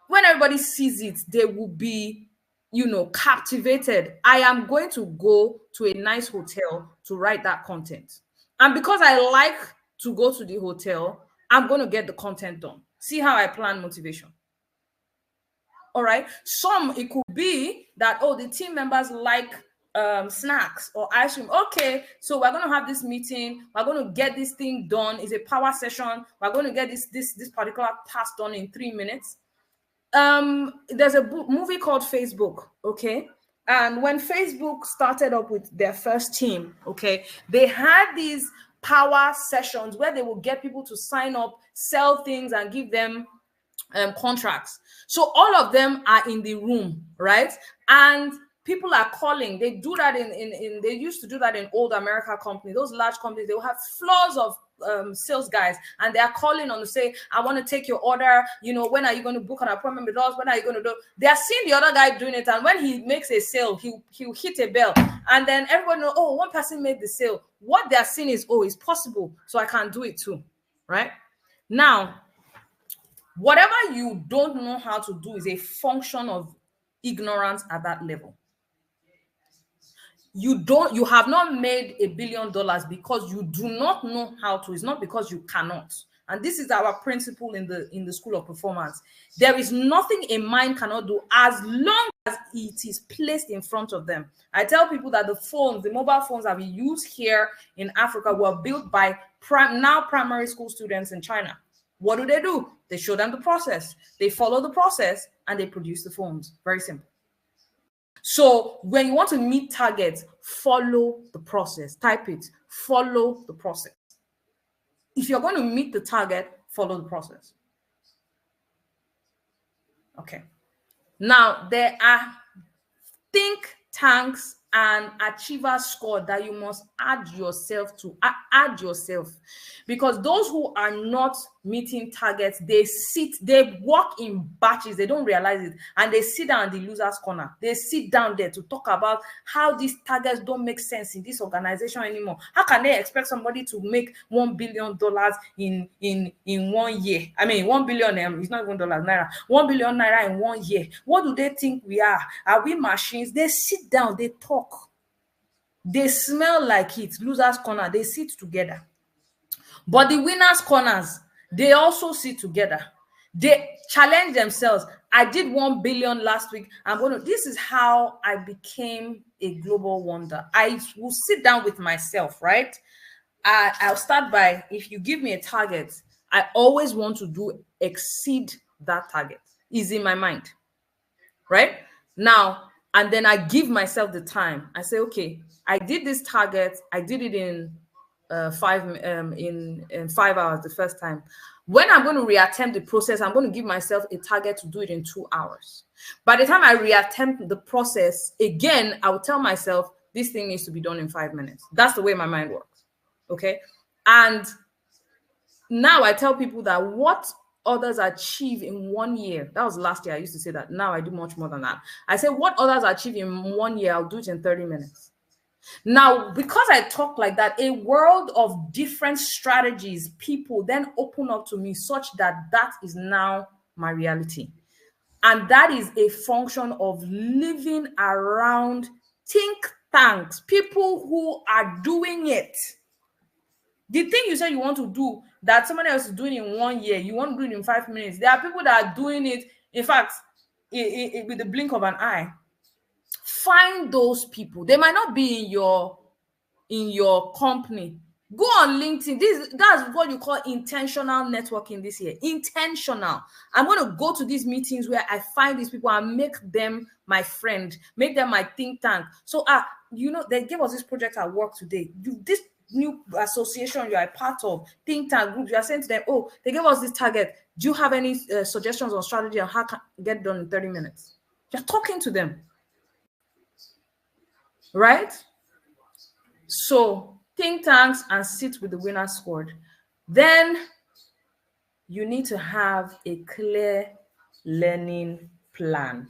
when everybody sees it, they will be captivated. I am going to go to a nice hotel to write that content. And because I like to go to the hotel, I'm going to get the content done. See how I plan motivation. All right. Some, it could be that, the team members like snacks or ice cream. Okay, so we're going to have this meeting. We're going to get this thing done. It's a power session. We're going to get this particular task done in 3 minutes. There's a movie called Facebook, okay? And when Facebook started up with their first team, okay, they had these power sessions where they would get people to sign up, sell things, and give them contracts. So all of them are in the room, right? And people are calling. They do that in they used to do that in old America companies. Those large companies, they will have floors of sales guys, and they are calling on to say, I want to take your order. When are you going to book an appointment with us? When are you going to do? They are seeing the other guy doing it, and when he makes a sale, he'll hit a bell, and then everyone know, one person made the sale. What they are seeing is, it's possible, so I can do it too, right? Now, Whatever you don't know how to do is a function of ignorance at that level. You have not made $1 billion because you do not know how to. It's not because you cannot. And this is our principle in the School of Performance. There is nothing a mind cannot do as long as it is placed in front of them. I tell people that the mobile phones that we use here in Africa were built by primary school students in China. What do? They show them the process. They follow the process and they produce the phones. Very simple. So when you want to meet targets, follow the process. Type it, follow the process. If you're going to meet the target, follow the process. Okay. Now, there are think tanks and achiever score that you must add yourself to. Add yourself, because those who are not meeting targets, they walk in batches, they don't realize it, and they sit down in the loser's corner. They sit down there to talk about how these targets don't make sense in this organization anymore. How can they expect somebody to make $1 billion in 1 year? I mean, 1 billion, it's not even dollars, naira. 1 billion naira in 1 year. What do they think we are? Are we machines? They sit down, they talk. They smell like it. Losers corner, they sit together. But the winners corners, they also sit together. They challenge themselves. I did 1 billion last week. This is how I became a global wonder. I will sit down with myself, right? I'll start by, if you give me a target, I always want to exceed that target. Is in my mind, right? Now, and then I give myself the time. I say, okay, I did this target. I did it in 5 hours the first time. When I'm going to reattempt the process, I'm going to give myself a target to do it in 2 hours. By the time I reattempt the process again, I will tell myself this thing needs to be done in 5 minutes. That's the way my mind works. Okay. And now I tell people that what others achieve in 1 year, that was last year. I used to say that. Now I do much more than that. I say what others achieve in 1 year, I'll do it in 30 minutes. Now, because I talk like that, a world of different strategies, people then open up to me such that is now my reality. And that is a function of living around think tanks, people who are doing it. The thing you said you want to do that somebody else is doing in 1 year, you want to do it in 5 minutes. There are people that are doing it, in fact, with the blink of an eye. Find those people. They might not be in your company. Go on LinkedIn. That's what you call intentional networking this year. Intentional. I'm going to go to these meetings where I find these people and make them my friend, make them my think tank. So, they gave us this project at work today. This new association you are a part of, think tank group, you are saying to them, oh, they gave us this target. Do you have any suggestions on strategy on how can get done in 30 minutes? You're talking to them. Right? So think tanks and sit with the winner squad. Then you need to have a clear learning plan.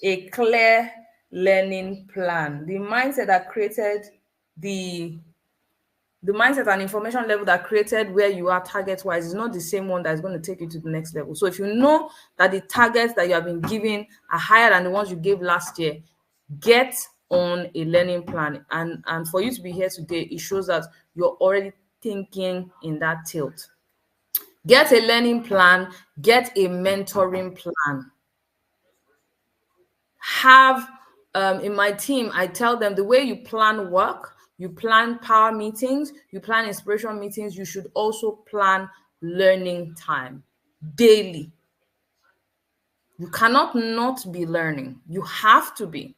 A clear learning plan. The mindset that created the mindset and information level that created where you are target-wise is not the same one that is going to take you to the next level. So if you know that the targets that you have been given are higher than the ones you gave last year, get on a learning plan. And for you to be here today, it shows that you're already thinking in that tilt. Get a learning plan, get a mentoring plan. Have, in my team, I tell them the way you plan work, you plan power meetings, you plan inspiration meetings, you should also plan learning time daily. You cannot not be learning. You have to be,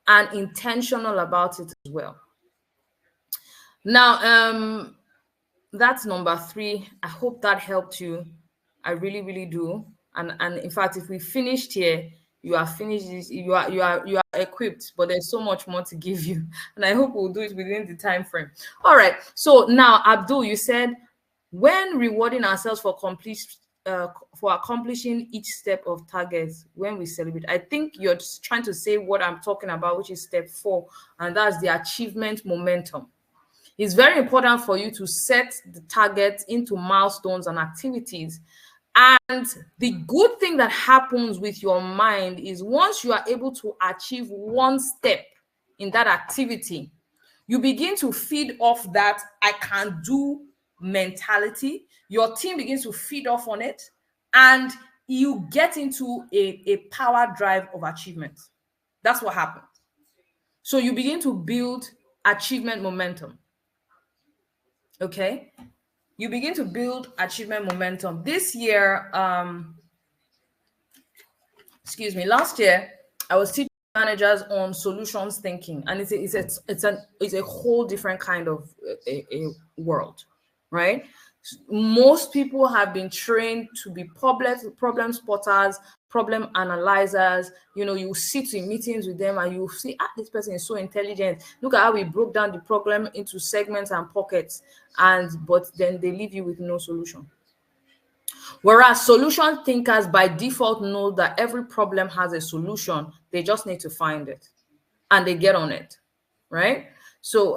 and intentional about it as well. Now, that's number 3. I hope that helped you. I really, really do. And in fact, if we finished here, you are finished. You are equipped, but there's so much more to give you. And I hope we'll do it within the time frame. All right. So now, Abdul, you said when rewarding ourselves for accomplishing each step of targets, when we celebrate, I think you're just trying to say what I'm talking about, which is step 4, and that's the achievement momentum. It's very important for you to set the targets into milestones and activities And the good thing that happens with your mind is once you are able to achieve one step in that activity, you begin to feed off that I can do mentality. Your team begins to feed off on it, and you get into a power drive of achievement. That's what happens. So you begin to build achievement momentum. Okay? You begin to build achievement momentum. This year, last year, I was teaching managers on solutions thinking, and it's a whole different kind of a world, right? Most people have been trained to be problem spotters, problem analyzers. You sit in meetings with them and you see, this person is so intelligent. Look at how we broke down the problem into segments and pockets, but then they leave you with no solution. Whereas solution thinkers by default know that every problem has a solution. They just need to find it and they get on it, right? So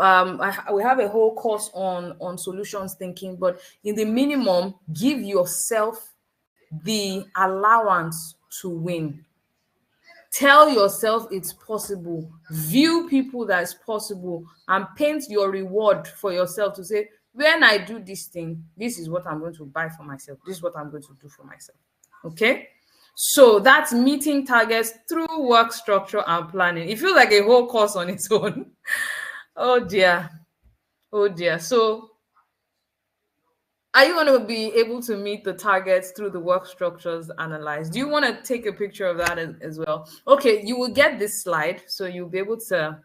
we have a whole course on solutions thinking, but in the minimum, give yourself the allowance to win. Tell yourself it's possible. View people that it's possible and paint your reward for yourself to say, when I do this thing, this is what I'm going to buy for myself. This is what I'm going to do for myself. Okay? So that's meeting targets through work structure and planning. It feels like a whole course on its own. Oh dear. Oh dear. So are you going to be able to meet the targets through the work structures analyzed? Do you want to take a picture of that as well? Okay, you will get this slide, so you'll be able to,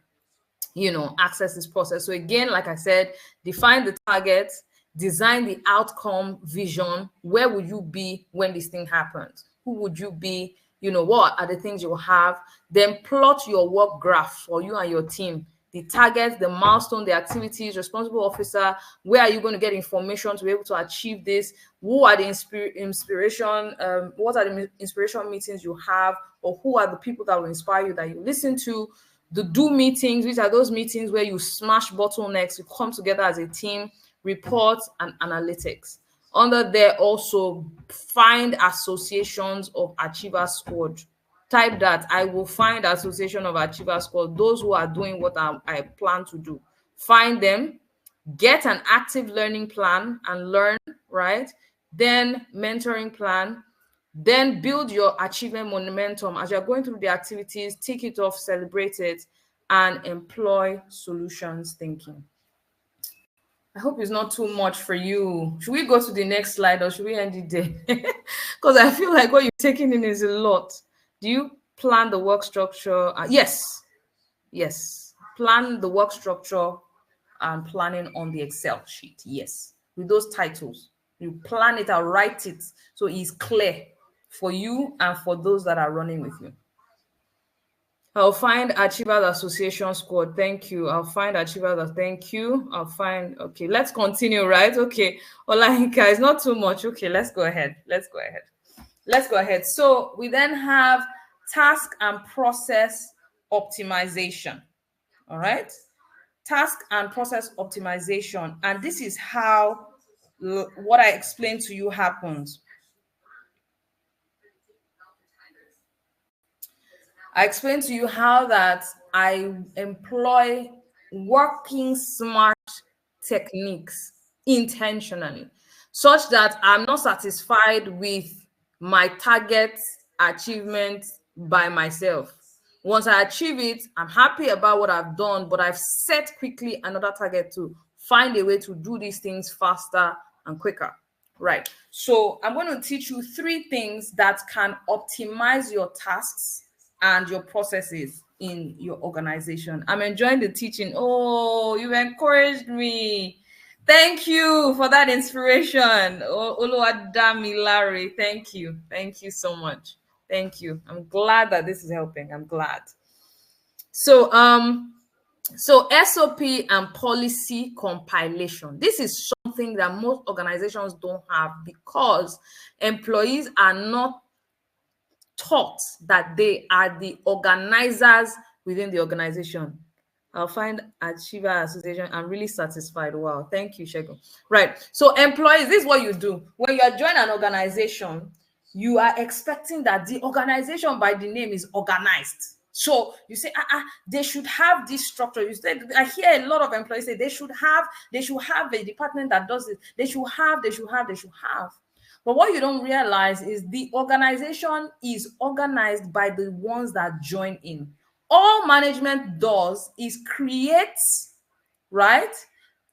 access this process. So again, like I said, define the targets, design the outcome vision. Where would you be when this thing happens? Who would you be? What are the things you will have? Then plot your work graph for you and your team. The targets, the milestone, the activities, responsible officer, where are you going to get information to be able to achieve this? Who are the inspiration, what are the inspiration meetings you have, or who are the people that will inspire you that you listen to? The do meetings, which are those meetings where you smash bottlenecks, you come together as a team, reports and analytics. Under there also, find associations of Achievers Squad. Type that, I will find association of Achievers Squad, those who are doing what I plan to do. Find them, get an active learning plan and learn, right? Then mentoring plan, then build your achievement momentum. As you're going through the activities, tick it off, celebrate it, and employ solutions thinking. I hope it's not too much for you. Should we go to the next slide or should we end it there? Because I feel like what you're taking in is a lot. Do you plan the work structure? Yes. Plan the work structure and planning on the Excel sheet. Yes. With those titles, you plan it out, write it so it's clear for you and for those that are running with you. I'll find Achievers Association Squad. Thank you. I'll find Achievers. Thank you. Okay, let's continue, right? Okay. Olayinka, it's not too much. Okay, let's go ahead. So we then have task and process optimization. All right. Task and process optimization. And this is how what I explained to you happens. I explained to you how that I employ working smart techniques intentionally, such that I'm not satisfied with my target achievement by myself. Once I achieve it, I'm happy about what I've done, but I've set quickly another target to find a way to do these things faster and quicker. Right. So I'm going to teach you 3 things that can optimize your tasks and your processes in your organization. I'm enjoying the teaching. Oh, you encouraged me. Thank you for that inspiration. Oluwadami Larry, thank you. Thank you so much. Thank you. I'm glad that this is helping. I'm glad. So SOP and policy compilation. This is something that most organizations don't have because employees are not taught that they are the organizers within the organization. I'll find Achiever Association. I'm really satisfied. Wow. Thank you, Shegun. Right. So employees, this is what you do. When you are joining an organization, you are expecting that the organization by the name is organized. So you say, they should have this structure. You say, I hear a lot of employees say they should have a department that does it. They should have. But what you don't realize is the organization is organized by the ones that join in. All management does is create, right,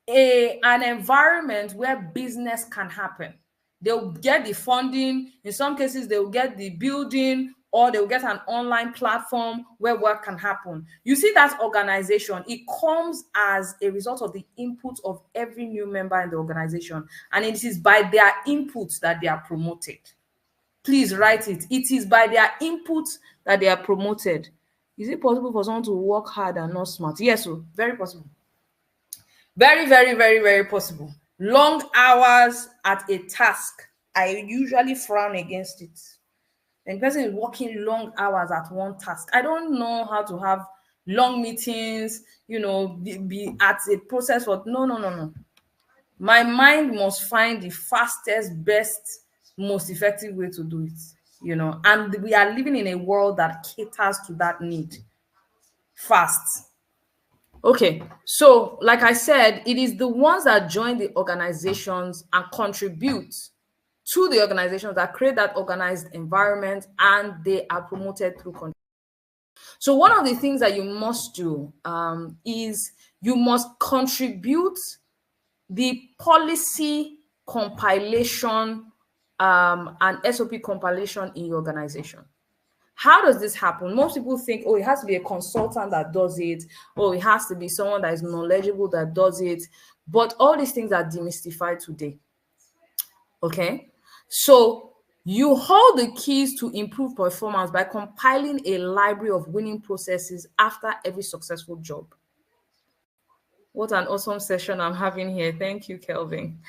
an environment where business can happen. They'll get the funding. In some cases, they'll get the building, or they'll get an online platform where work can happen. You see that organization, it comes as a result of the input of every new member in the organization. And it is by their inputs that they are promoted. Please write it. It is by their inputs that they are promoted. Is it possible for someone to work hard and not smart? Yes, so very possible. Very, very, very, very possible. Long hours at a task, I usually frown against it. And the person is working long hours at one task. I don't know how to have long meetings, be at a process for no. My mind must find the fastest, best, most effective way to do it, and we are living in a world that caters to that need. Fast. Okay, so like I said, it is the ones that join the organizations and contribute to the organizations that create that organized environment, and they are promoted through control. So one of the things that you must do is you must contribute the policy compilation and SOP compilation in your organization. How does this happen? Most people think, it has to be a consultant that does it, or it has to be someone that is knowledgeable that does it. But all these things are demystified today. Okay? So you hold the keys to improve performance by compiling a library of winning processes after every successful job. What an awesome session I'm having here. Thank you, Kelvin.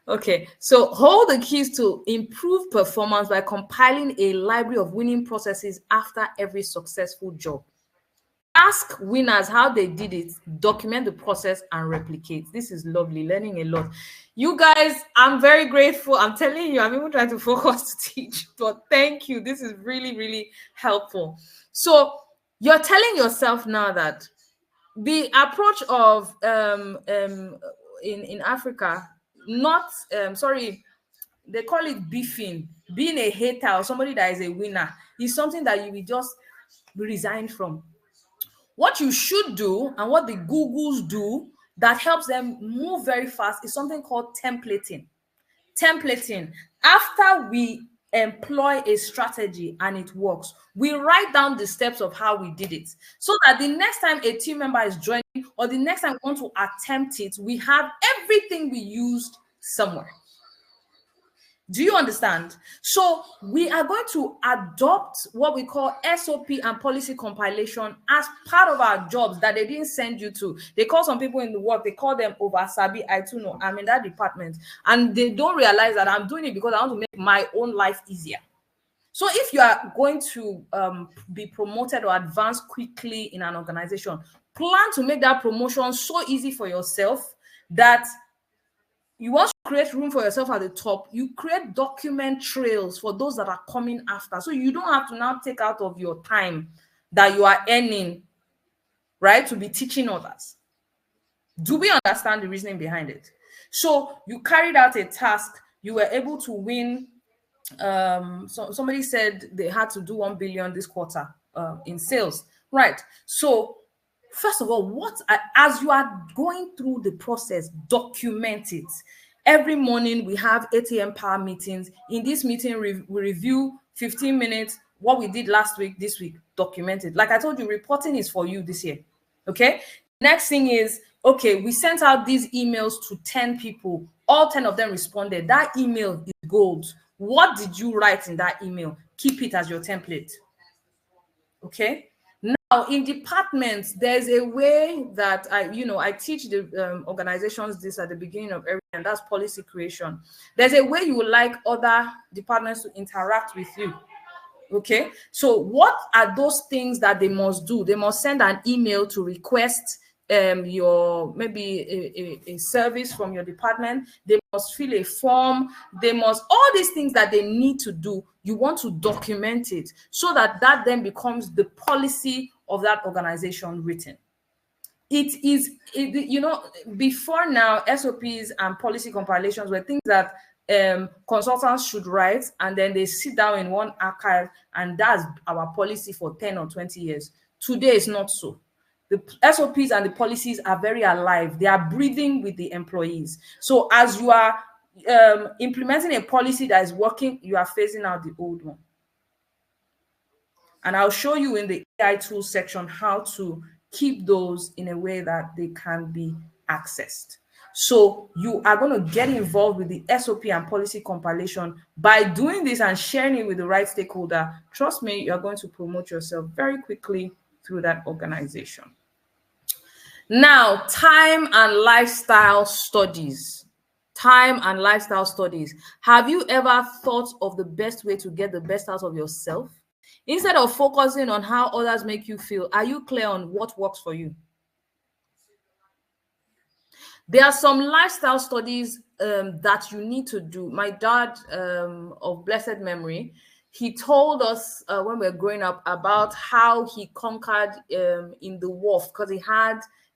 Okay, so hold the keys to improve performance by compiling a library of winning processes after every successful job. Ask winners how they did it, document the process, and replicate. This is lovely, learning a lot. You guys, I'm very grateful. I'm telling you, I'm even trying to focus to teach, but thank you. This is really, really helpful. So you're telling yourself now that the approach of in Africa, not they call it beefing, being a hater or somebody that is a winner is something that you will just resign from. What you should do, and what the Googles do that helps them move very fast, is something called templating. After we employ a strategy and it works, we write down the steps of how we did it, so that the next time a team member is joining, or the next time we want to attempt it, we have everything we used somewhere. Do you understand? So we are going to adopt what we call SOP and policy compilation as part of our jobs that they didn't send you to. They call some people in the work, they call them oversabi. I too know, I'm in that department. And they don't realize that I'm doing it because I want to make my own life easier. So if you are going to be promoted or advance quickly in an organization, plan to make that promotion so easy for yourself that you want to create room for yourself at the top. You create document trails for those that are coming after. So you don't have to now take out of your time that you are earning, right, to be teaching others. Do we understand the reasoning behind it? So you carried out a task, you were able to win. So somebody said they had to do 1 billion this quarter in sales, right? So first of all, as you are going through the process, document it. Every morning we have 8 a.m. power meetings. In this meeting, we review 15 minutes, what we did last week, this week, document it. Like I told you, reporting is for you this year, okay? Next thing is, okay, we sent out these emails to 10 people. All 10 of them responded. That email is gold. What did you write in that email? Keep it as your template, okay? Now, in departments, there's a way that I teach the organizations this at the beginning of every, and that's policy creation. There's a way you would like other departments to interact with you. Okay, so what are those things that they must do? They must send an email to request your maybe a service from your department. They must fill a form. They must, all these things that they need to do, you want to document it so that that then becomes the policy of that organization written. It is, before now, SOPs and policy compilations were things that consultants should write, and then they sit down in one archive, and that's our policy for 10 or 20 years. Today is not so. The SOPs and the policies are very alive. They are breathing with the employees. So as you are implementing a policy that is working, you are phasing out the old one. And I'll show you in the AI tools section how to keep those in a way that they can be accessed. So you are going to get involved with the SOP and policy compilation. By doing this and sharing it with the right stakeholder, trust me, you're going to promote yourself very quickly through that organization. Now, time and lifestyle studies. Time and lifestyle studies. Have you ever thought of the best way to get the best out of yourself? Instead of focusing on how others make you feel, are you clear on what works for you? There are some lifestyle studies that you need to do. My dad, of blessed memory, he told us when we were growing up about how he conquered in the wharf, because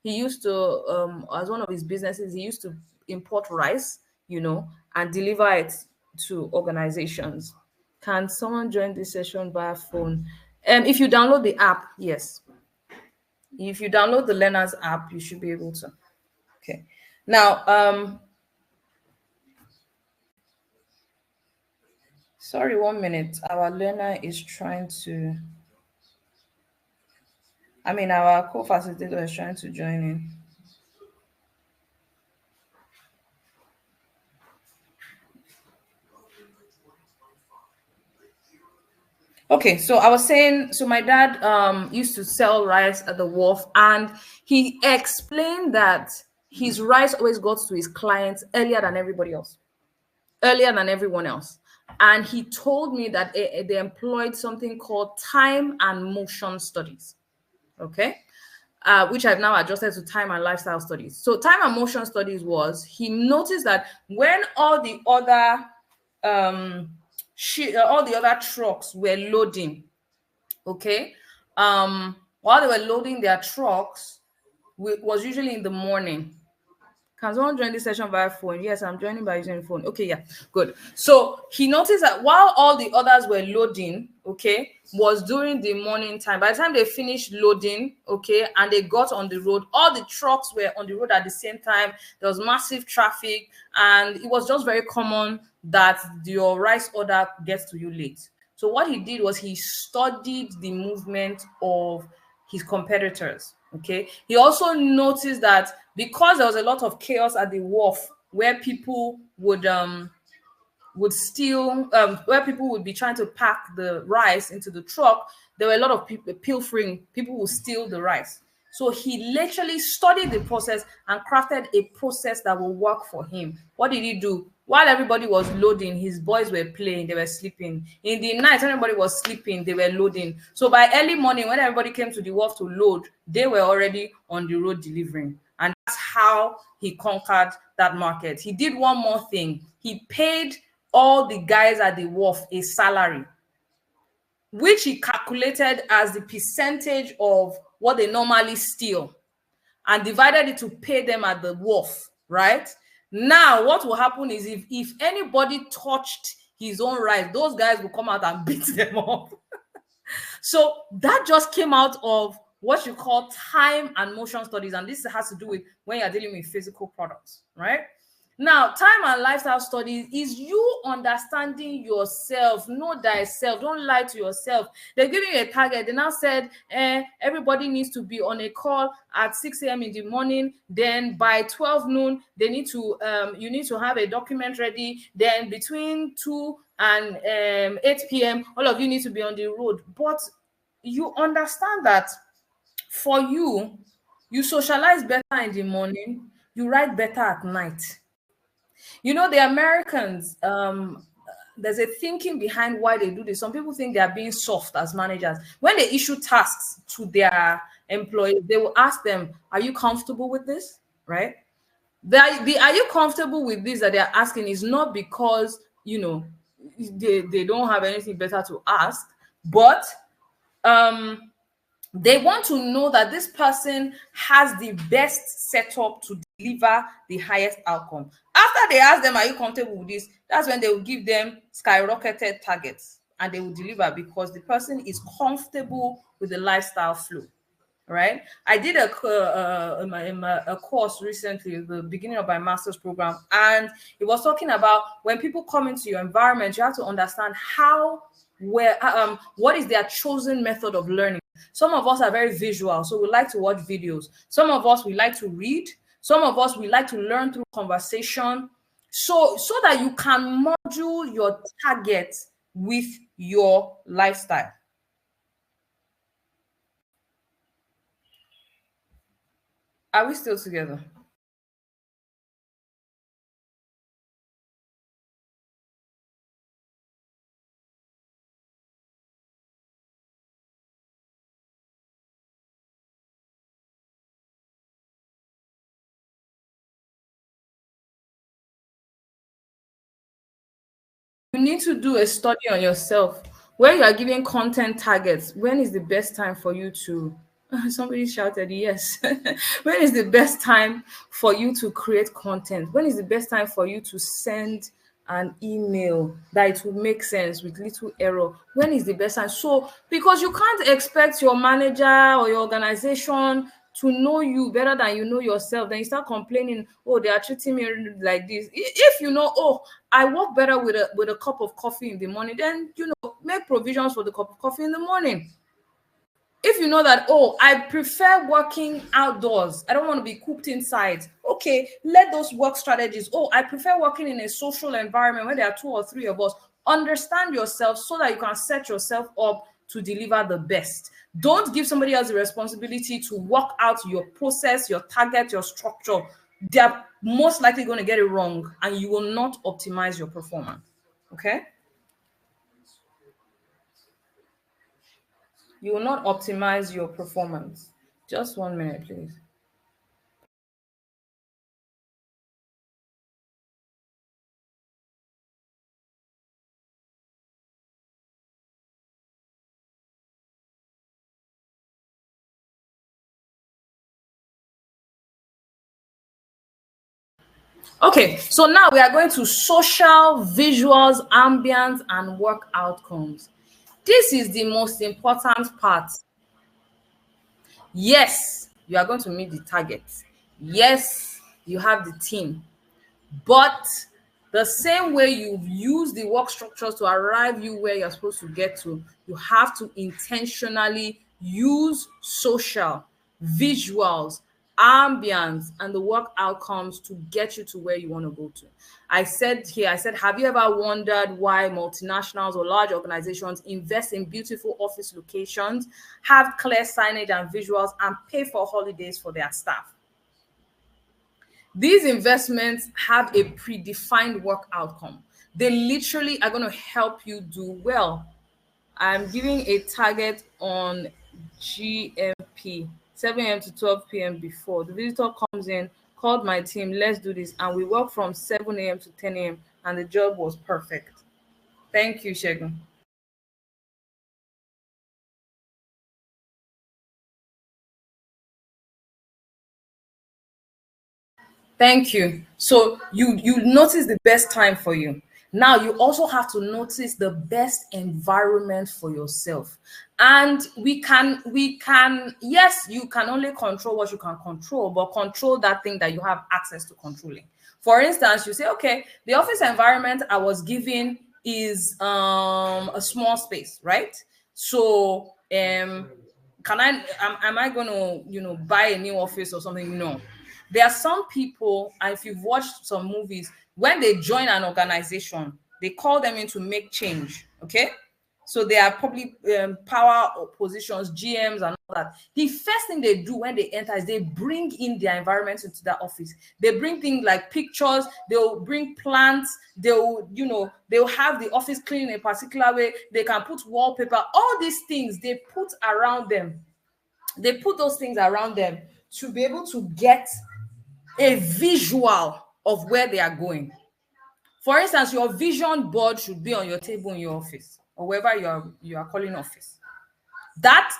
he used to, as one of his businesses, he used to import rice, and deliver it to organizations. Can someone join this session via phone? If you download the app, yes. If you download the Learners app, you should be able to. Okay. Now, sorry, 1 minute. Our learner is trying to, our co-facilitator is trying to join in. Okay, so I was saying, so my dad used to sell rice at the wharf, and he explained that his rice always got to his clients earlier than everybody else, earlier than everyone else. And he told me that they employed something called time and motion studies, okay, which I've now adjusted to time and lifestyle studies. So time and motion studies was, he noticed that when all the other trucks were loading, okay, while they were loading their trucks, was usually in the morning. Can someone join this session via phone? Yes, I'm joining by using the phone. Okay, yeah, good. So he noticed that while all the others were loading, okay, was during the morning time. By the time they finished loading, okay, and they got on the road, all the trucks were on the road at the same time. There was massive traffic, and it was just very common that your rice order gets to you late. So what he did was he studied the movement of his competitors. Okay. He also noticed that because there was a lot of chaos at the wharf, where people would steal, where people would be trying to pack the rice into the truck, there were a lot of people pilfering. People would steal the rice. So he literally studied the process and crafted a process that will work for him. What did he do? While everybody was loading, his boys were playing, they were sleeping. In the night, everybody was sleeping, they were loading. So by early morning, when everybody came to the wharf to load, they were already on the road delivering. And that's how he conquered that market. He did one more thing. He paid all the guys at the wharf a salary, which he calculated as the percentage of what they normally steal, and divided it to pay them at the wharf, right? Now, what will happen is if anybody touched his own rice, those guys will come out and beat them up. So that just came out of what you call time and motion studies. And this has to do with when you're dealing with physical products, right? Now, time and lifestyle studies is you understanding yourself. Know thyself. Don't lie to yourself. They're giving you a target. They now said everybody needs to be on a call at 6 a.m. in the morning. Then by 12 noon, they need to you need to have a document ready. Then between 2 and 8 p.m., all of you need to be on the road. But you understand that for you, you socialize better in the morning, you write better at night. The Americans, there's a thinking behind why they do this. Some people think they are being soft as managers. When they issue tasks to their employees, they will ask them, are you comfortable with this? Right? The are you comfortable with this that they're asking is not because, they don't have anything better to ask, but um they want to know that this person has the best setup to deliver the highest outcome. After they ask them, are you comfortable with this? That's when they will give them skyrocketed targets and they will deliver because the person is comfortable with the lifestyle flow. Right? I did a course recently, the beginning of my master's program, and it was talking about when people come into your environment, you have to understand what is their chosen method of learning. Some of us are very visual, so we like to watch videos. Some of us we like to read. Some of us we like to learn through conversation. So that you can module your target with your lifestyle. Are we still together? You need to do a study on yourself. When you are giving content targets, when is the best time for you to somebody shouted yes. When is the best time for you to create content? When is the best time for you to send an email that it will make sense with little error? When is the best time? So because you can't expect your manager or your organization to know you better than you know yourself, then you start complaining, oh, they are treating me like this. If you know, oh, I work better with a cup of coffee in the morning, then make provisions for the cup of coffee in the morning. If you know that, oh, I prefer working outdoors, I don't want to be cooped inside, okay, let those work strategies. Oh, I prefer working in a social environment where there are two or three of us. Understand yourself so that you can set yourself up to deliver the best. Don't give somebody else the responsibility to work out your process, your target, your structure. They're most likely going to get it wrong and you will not optimize your performance. Okay? You will not optimize your performance. Just 1 minute, please. Okay, so now we are going to social, visuals, ambience, and work outcomes. This is the most important part. Yes, you are going to meet the target. Yes, you have the team. But the same way you've used the work structures to arrive you where you're supposed to get to, you have to intentionally use social, visuals, ambience, and the work outcomes to get you to where you want to go to. I said, have you ever wondered why multinationals or large organizations invest in beautiful office locations, have clear signage and visuals, and pay for holidays for their staff? These investments have a predefined work outcome. They literally are going to help you do well. I'm giving a target on GMP, 7 a.m. to 12 p.m. before. The visitor comes in, called my team, let's do this. And we work from 7 a.m. to 10 a.m. and the job was perfect. Thank you, Shegun. Thank you. So you notice the best time for you. Now you also have to notice the best environment for yourself. And we can yes, you can only control what you can control, but control that thing that you have access to controlling. For instance, you say, okay, the office environment I was given is a small space, right? So am I going to buy a new office or something? No. There are some people, and if you've watched some movies, when they join an organization, they call them in to make change. Okay, so they are probably power positions, GMs, and all that. The first thing they do when they enter is they bring in their environment into that office. They bring things like pictures. They'll bring plants. They'll have the office clean in a particular way. They can put wallpaper. All these things they put around them. They put those things around them to be able to get a visual of where they are going. For instance, your vision board should be on your table in your office or wherever you are calling office. That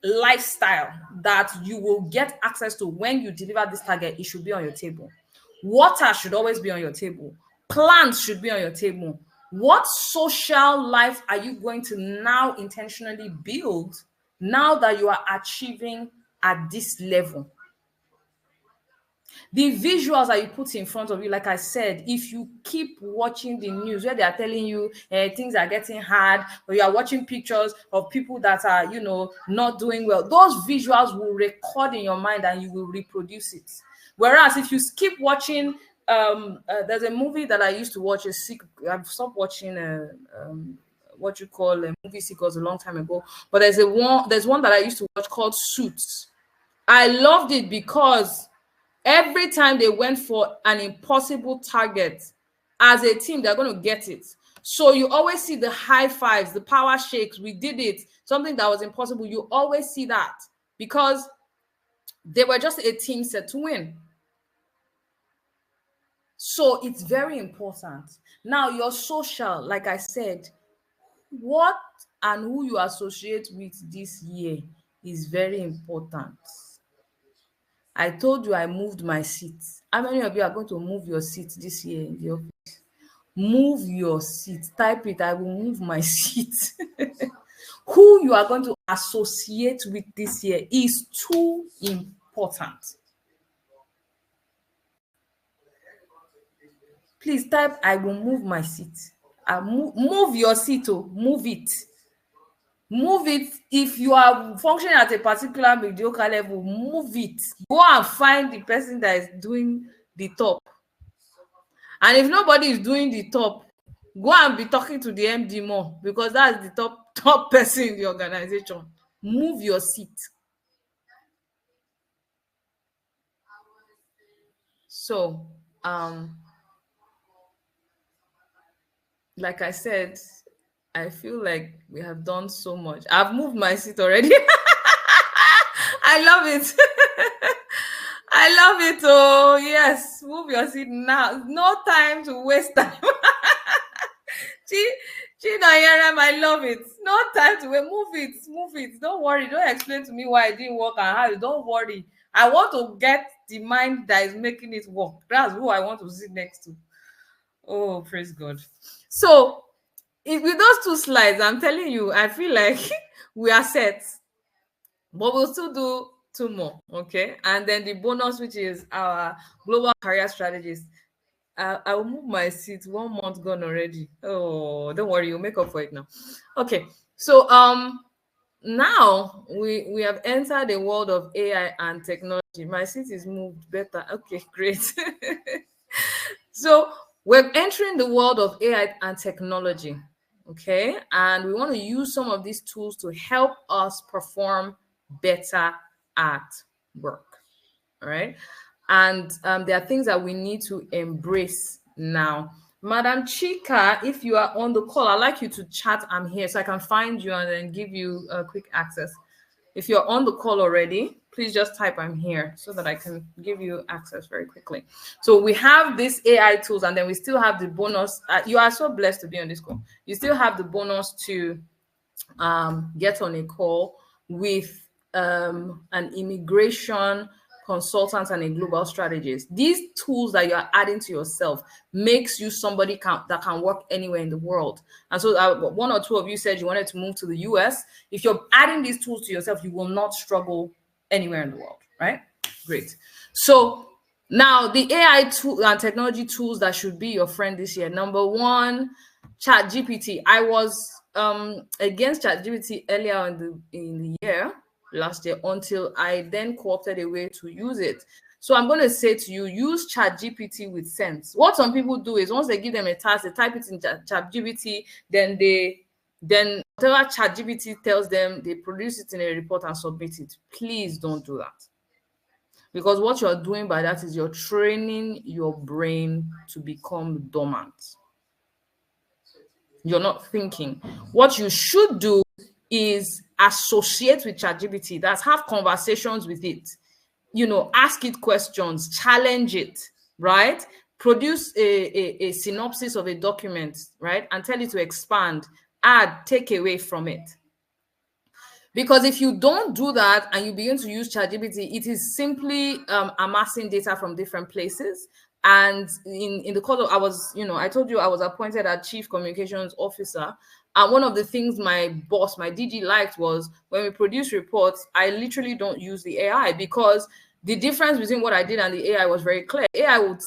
lifestyle that you will get access to when you deliver this target, it should be on your table. Water should always be on your table. Plants should be on your table. What social life are you going to now intentionally build now that you are achieving at this level? The visuals that you put in front of you, like I said, if you keep watching the news where they are telling you things are getting hard, or you are watching pictures of people that are, not doing well, those visuals will record in your mind and you will reproduce it. Whereas if you skip watching, there's a movie that I used to watch. I've stopped watching what you call movie sequels a long time ago. But there's one that I used to watch called Suits. I loved it because every time they went for an impossible target, as a team, they're going to get it. So you always see the high fives, the power shakes. We did it. Something that was impossible. You always see that because they were just a team set to win. So it's very important. Now, your social, like I said, what and who you associate with this year is very important. I told you I moved my seat. How many of you are going to move your seat this year in the office? Move your seat. Type it. I will move my seat. Who you are going to associate with this year is too important. Please type, I will move my seat. Move your seat. Oh, move it. Move it. If you are functioning at a particular mediocre level, move it. Go and find the person that is doing the top. And if nobody is doing the top, go and be talking to the MD more, because that's the top person in the organization. Move your seat. So, like I said, I feel like we have done so much. I've moved my seat already. I love it. I love it. Oh, yes. Move your seat now. No time to waste time. Chinayaram, I love it. No time to wait. Move it. Move it. Don't worry. Don't explain to me why it didn't work and how. Don't worry. I want to get the mind that is making it work. That's who I want to sit next to. Oh, praise God. So, with those two slides, I'm telling you, I feel like we are set. But we'll still do two more, okay? And then the bonus, which is our global career strategies. I will move my seat. 1 month gone already. Oh, don't worry, you'll make up for it now. Okay, so now we have entered the world of AI and technology. My seat is moved better. Okay, great. So we're entering the world of AI and technology, okay? And we want to use some of these tools to help us perform better at work, all right? And there are things that we need to embrace now. Madam Chika, if you are on the call, I'd like you to chat. I'm here so I can find you and then give you quick access. If you're on the call already, please just type I'm here so that I can give you access very quickly. So we have these AI tools, and then we still have the bonus. You are so blessed to be on this call. You still have the bonus to get on a call with an immigration consultant and a global strategist. These tools that you are adding to yourself makes you somebody that can work anywhere in the world. And so one or two of you said you wanted to move to the US. If you're adding these tools to yourself, you will not struggle anywhere in the world, right? Great. So now the AI tool and technology tools that should be your friend this year. Number one, ChatGPT. I was against ChatGPT earlier in the year, last year, until I then co-opted a way to use it. So I'm going to say to you, use ChatGPT with sense. What some people do is once they give them a task, they type it in ChatGPT, then whatever ChatGPT tells them, they produce it in a report and submit it. Please don't do that. Because what you're doing by that is you're training your brain to become dormant. You're not thinking. What you should do is associate with ChatGPT. That's have conversations with it. Ask it questions, challenge it, right? Produce a synopsis of a document, right? And tell it to expand, add, take away from it. Because if you don't do that and you begin to use ChatGPT, it is simply amassing data from different places. And in the course of, I told you I was appointed as Chief Communications Officer. And one of the things my boss, my DG, liked was when we produce reports, I literally don't use the AI, because the difference between what I did and the AI was very clear. AI would,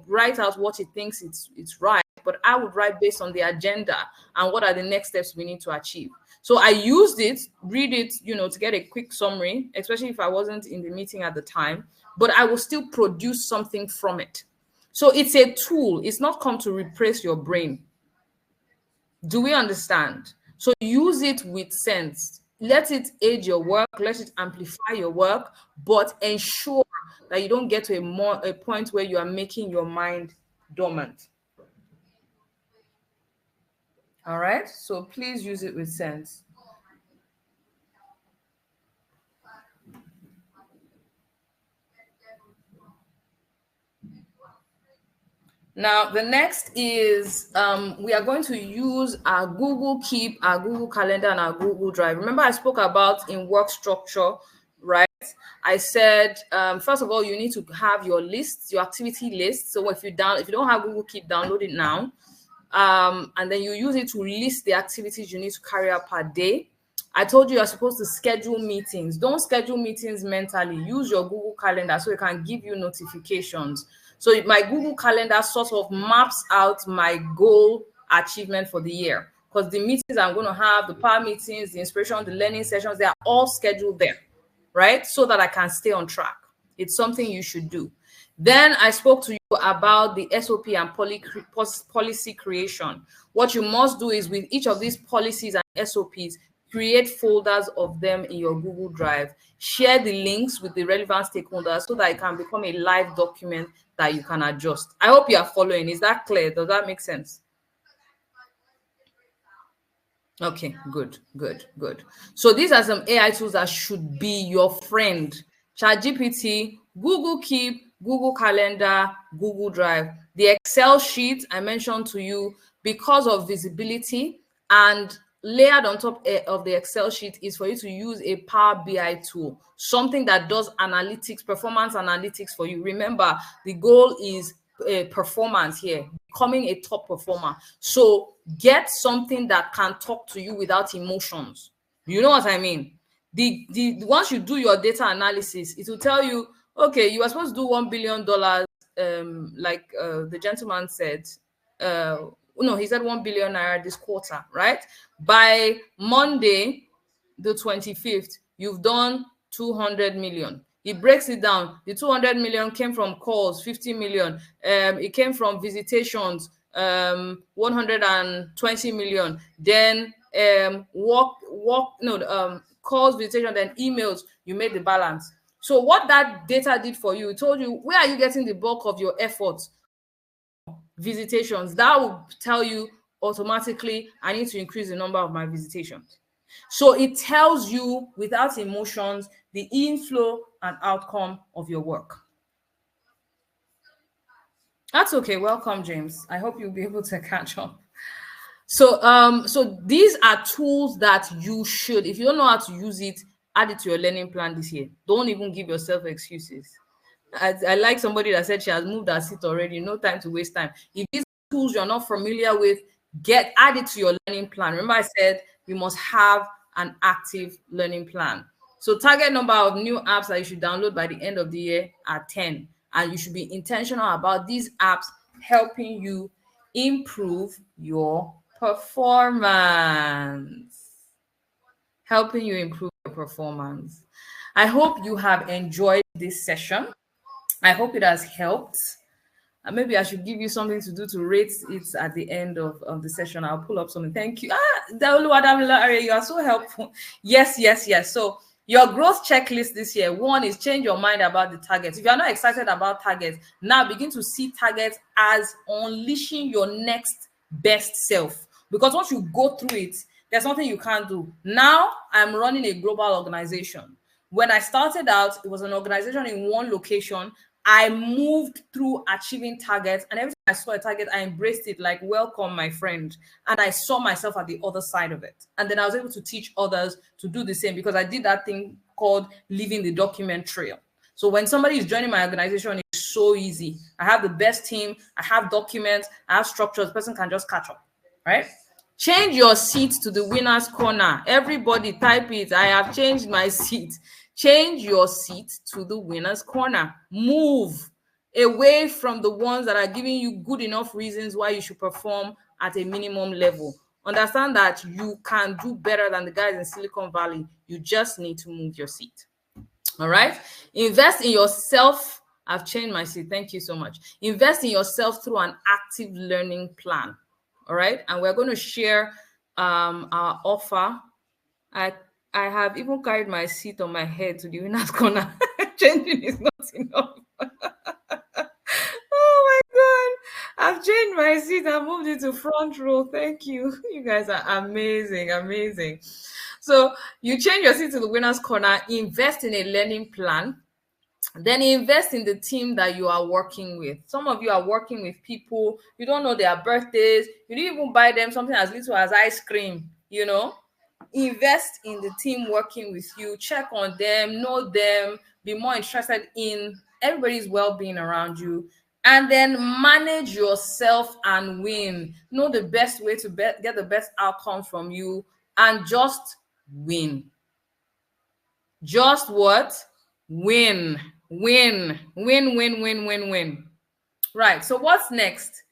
write out what it thinks it's right, but I would write based on the agenda and what are the next steps we need to achieve. So I used it, read it, to get a quick summary, especially if I wasn't in the meeting at the time, but I will still produce something from it. So it's a tool. It's not come to replace your brain. Do we understand? So use it with sense. Let it aid your work. Let it amplify your work, but ensure that you don't get to a point where you are making your mind dormant. All right. So please use it with sense. Now, the next is we are going to use our Google Keep, our Google Calendar, and our Google Drive. Remember, I spoke about in work structure, right? I said, first of all, you need to have your lists, your activity list. So if you don't have Google Keep, download it now. And then you use it to list the activities you need to carry out per day. I told you you're supposed to schedule meetings. Don't schedule meetings mentally. Use your Google Calendar so it can give you notifications. So my Google Calendar sort of maps out my goal achievement for the year, because the meetings I'm going to have, the power meetings, the inspiration, the learning sessions, they are all scheduled there, right? So that I can stay on track. It's something you should do. Then I spoke to you about the SOP and policy creation. What you must do is, with each of these policies and SOPs, create folders of them in your Google Drive. Share the links with the relevant stakeholders so that it can become a live document that you can adjust. I hope you are following. Is that clear? Does that make sense? Okay, good. So these are some AI tools that should be your friend. ChatGPT, Google Keep, Google Calendar, Google Drive. The Excel sheet I mentioned to you, because of visibility, and layered on top of the Excel sheet is for you to use a Power BI tool, something that does analytics, performance analytics for you. Remember, the goal is performance here, becoming a top performer. So get something that can talk to you without emotions. You know what I mean? The once you do your data analysis, it will tell you, okay, you are supposed to do $1 billion, like the gentleman said. No, he said 1 billion naira this quarter, right? By Monday, the 25th, you've done 200 million. He breaks it down. The 200 million came from calls, 50 million. It came from visitations, 120 million. Then calls, visitation, then emails, you made the balance. So what that data did for you, it told you, where are you getting the bulk of your efforts? Visitations. That will tell you automatically, I need to increase the number of my visitations. So it tells you without emotions the inflow and outcome of your work. That's okay. Welcome, James. I hope you'll be able to catch up. So these are tools that you should, if you don't know how to use it, add it to your learning plan this year. Don't even give yourself excuses. I like somebody that said she has moved her seat already. No time to waste time. If these tools you're not familiar with, add it to your learning plan. Remember, I said you must have an active learning plan. So target number of new apps that you should download by the end of the year are 10. And you should be intentional about these apps helping you improve your performance. Helping you improve your performance. I hope you have enjoyed this session. I hope it has helped. And maybe I should give you something to do to rate it at the end of the session. I'll pull up something. Thank you. You are so helpful. Yes. So your growth checklist this year, one is change your mind about the targets. If you're not excited about targets, now begin to see targets as unleashing your next best self. Because once you go through it, There's nothing you can't do. Now I'm running a global organization. When I started out, it was an organization in one location. I moved through achieving targets, and every time I saw a target, I embraced it like, welcome, my friend. And I saw myself at the other side of it. And then I was able to teach others to do the same because I did that thing called leaving the document trail. So when somebody is joining my organization, it's so easy. I have the best team, I have documents, I have structures, the person can just catch up, right? Change your seat to the winner's corner. Everybody type it. I have changed my seat. Change your seat to the winner's corner. Move away from the ones that are giving you good enough reasons why you should perform at a minimum level. Understand that you can do better than the guys in Silicon Valley. You just need to move your seat. All right. Invest in yourself. I've changed my seat. Thank you so much. Invest in yourself through an active learning plan. All right. And we're going to share our offer. I I have even carried my seat on my head to the winner's corner. Changing is not enough. Oh my God. I've changed my seat. I moved it to front row. Thank you. You guys are amazing. Amazing. So you change your seat to the winner's corner, invest in a learning plan, then invest in the team that you are working with. Some of you are working with people, you don't know their birthdays, you didn't even buy them something as little as ice cream, you know. Invest in the team working with you, check on them, know them, be more interested in everybody's well-being around you, and then manage yourself and win. Know the best way to get the best outcome from you, and just win. Just what? Win. Win. Win, win, win, win, win. Right. So what's next?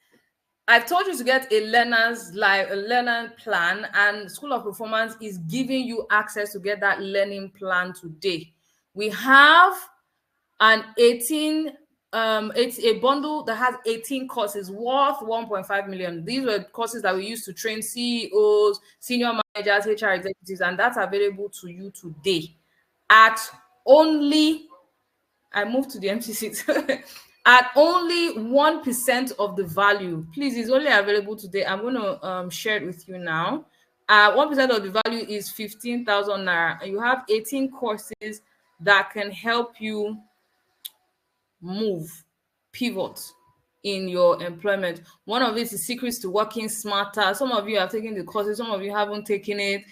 I've told you to get a learner plan, and School of Performance is giving you access to get that learning plan today. We have an 18 it's a bundle that has 18 courses worth 1.5 million. These were courses that we used to train CEOs, senior managers, HR executives, and that's available to you today at only, I moved to the empty seat, at only 1% of the value. Please, it's only available today. I'm going to share it with you now. 1% of the value is 15,000 naira, and you have 18 courses that can help you move, pivot in your employment. One of it is Secrets to Working Smarter. Some of you are taking the courses, some of you haven't taken it.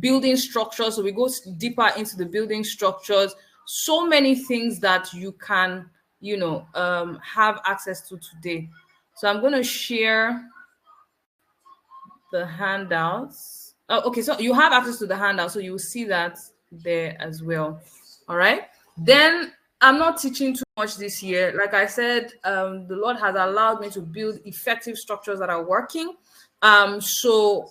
Building structures. So we go deeper into the building structures. So many things that you can, have access to today. So I'm going to share the handouts. Oh, okay, so you have access to the handout, so you will see that there as well. All right. Then I'm not teaching too much this year. Like I said, the Lord has allowed me to build effective structures that are working. So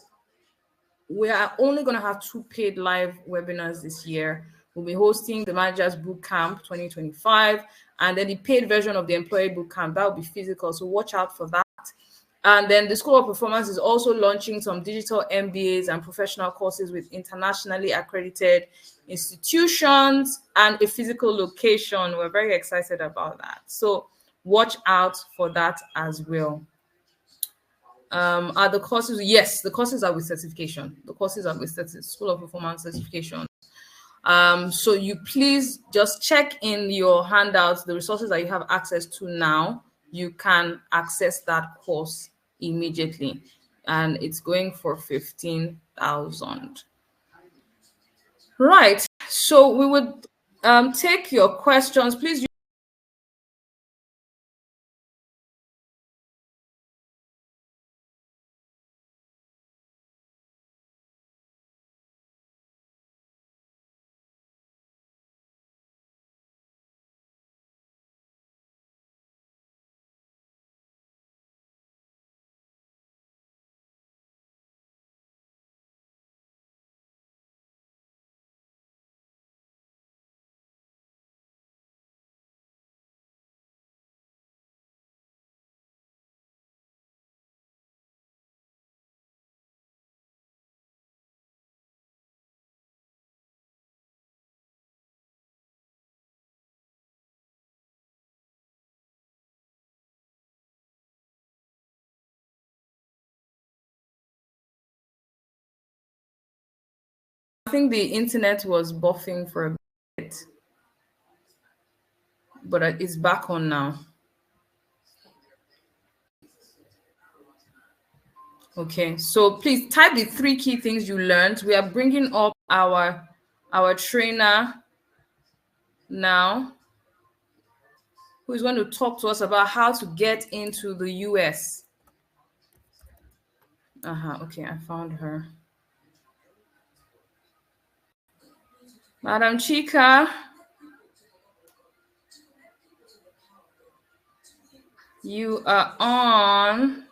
we are only going to have 2 paid live webinars this year. We'll be hosting the Managers Bootcamp 2025, and then the paid version of the Employee Bootcamp that will be physical. So watch out for that. And then the School of Performance is also launching some digital MBAs and professional courses with internationally accredited institutions and a physical location. We're very excited about that. So watch out for that as well. Are the courses? Yes, the courses are with certification. The courses are with School of Performance certification. So you please just check in your handouts, the resources that you have access to now. You can access that course immediately, and it's going for 15,000. Right. So we would take your questions. Please think the internet was buffing for a bit, but it's back on now. Okay, so please type the 3 key things you learned. We are bringing up our trainer now, who is going to talk to us about how to get into the US. Okay, I found her. Madam Chika, you are on.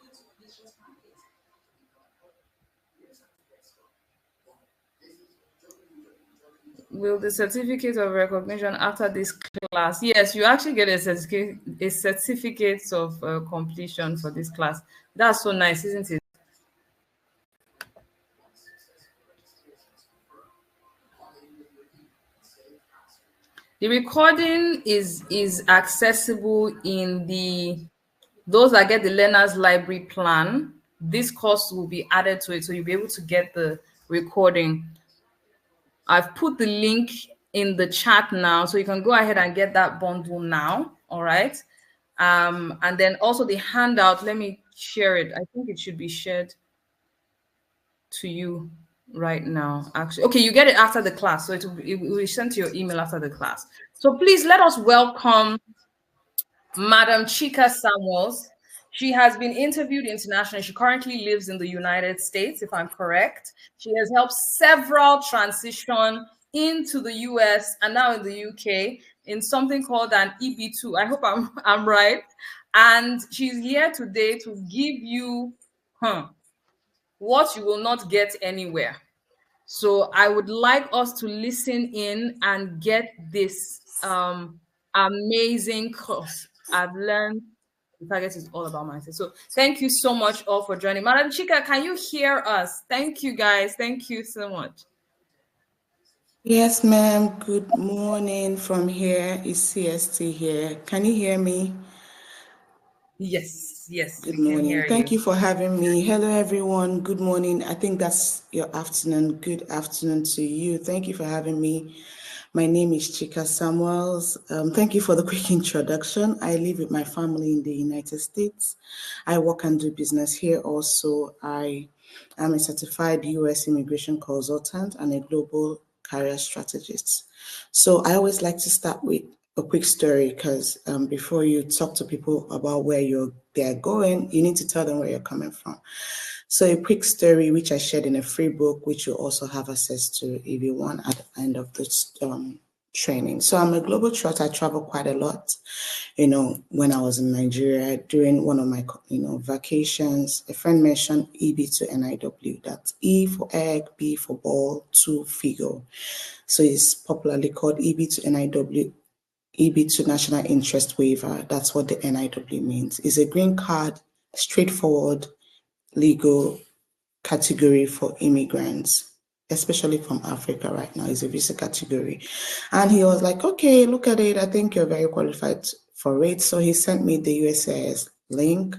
Will the certificate of recognition after this class? Yes, you actually get a certificate of completion for this class. That's so nice, isn't it? The recording is accessible in those that get the learner's library plan. This course will be added to it, so you'll be able to get the recording. I've put the link in the chat now, so you can go ahead and get that bundle now. All right. And then also the handout, let me share it. I think it should be shared to you right now, actually. Okay, you get it after the class, so it will be sent to your email after the class. So please let us welcome Madam Chika Samuels. She has been interviewed internationally. She currently lives in the United States, if I'm correct. She has helped several transition into the US and now in the UK in something called an EB2. I hope I'm right. And she's here today to give you what you will not get anywhere. So I would like us to listen in and get this amazing course. I've learned the target is all about mindset. So thank you so much all for joining. Madam Chika, can you hear us? Thank you, guys. Thank you so much. Yes, ma'am. Good morning from here. It's CST here. Can you hear me? Yes, Good morning. Thank you for having me. Hello, everyone. Good morning. I think that's your afternoon. Good afternoon to you. Thank you for having me. My name is Chika Samuels. Thank you for the quick introduction. I live with my family in the United States. I work and do business here also. I am a certified US immigration consultant and a global career strategist. So I always like to start with a quick story because before you talk to people about where they're going, you need to tell them where you're coming from. So a quick story, which I shared in a free book, which you also have access to if you want at the end of this training. So I'm a global trotter. I travel quite a lot. When I was in Nigeria during one of my, vacations, a friend mentioned EB2NIW. That's E for egg, B for ball, 2 figure. So it's popularly called EB2NIW. EB2 National Interest Waiver. That's what the NIW means. It's a green card, straightforward, legal category for immigrants, especially from Africa right now. It's a visa category. And he was like, okay, look at it. I think you're very qualified for it. So he sent me the USCIS link.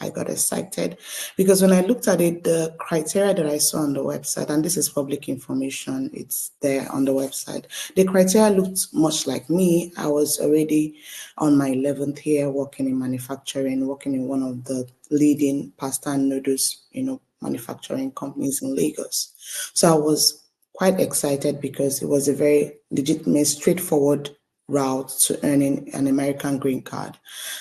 I got excited because when I looked at it, the criteria that I saw on the website, and this is public information, it's there on the website. The criteria looked much like me. I was already on my 11th year working in manufacturing, working in one of the leading pasta and noodles, manufacturing companies in Lagos. So I was quite excited because it was a very legitimate, straightforward route to earning an American green card.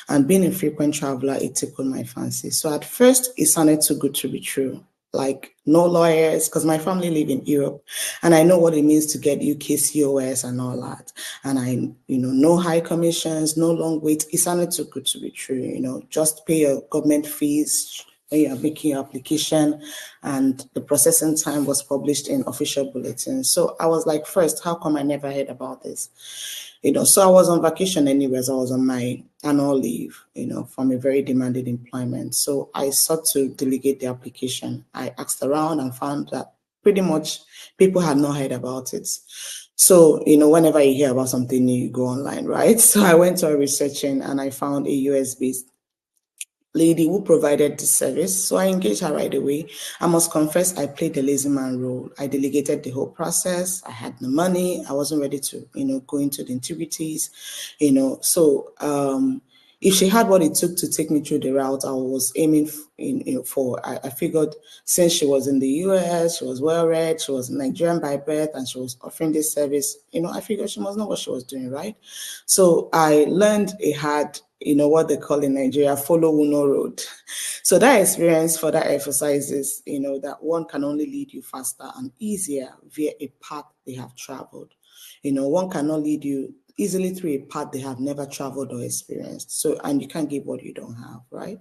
And being a frequent traveler, it tickled my fancy. So at first, it sounded too good to be true. Like no lawyers, because my family live in Europe, and I know what it means to get UK COS and all that. And I, no high commissions, no long wait. It sounded too good to be true. Just pay your government fees when you're making your application, and the processing time was published in official bulletins. So I was like, first, how come I never heard about this? So I was on vacation anyways. I was on my annual leave, from a very demanding employment. So I sought to delegate the application. I asked around and found that pretty much people had not heard about it. So, whenever you hear about something new, you go online, right? So I went to researching and I found a US-based lady who provided the service. So I engaged her right away. I must confess, I played the lazy man role. I delegated the whole process. I had the money. I wasn't ready to, go into the integrities, So if she had what it took to take me through the route I was aiming for, I figured since she was in the US, she was well read, she was Nigerian by birth, and she was offering this service, I figured she must know what she was doing, right? So I learned a hard, what they call in Nigeria, follow Uno road. So that experience further emphasizes, that one can only lead you faster and easier via a path they have traveled. One cannot lead you easily through a path they have never traveled or experienced. So, and you can't give what you don't have, right?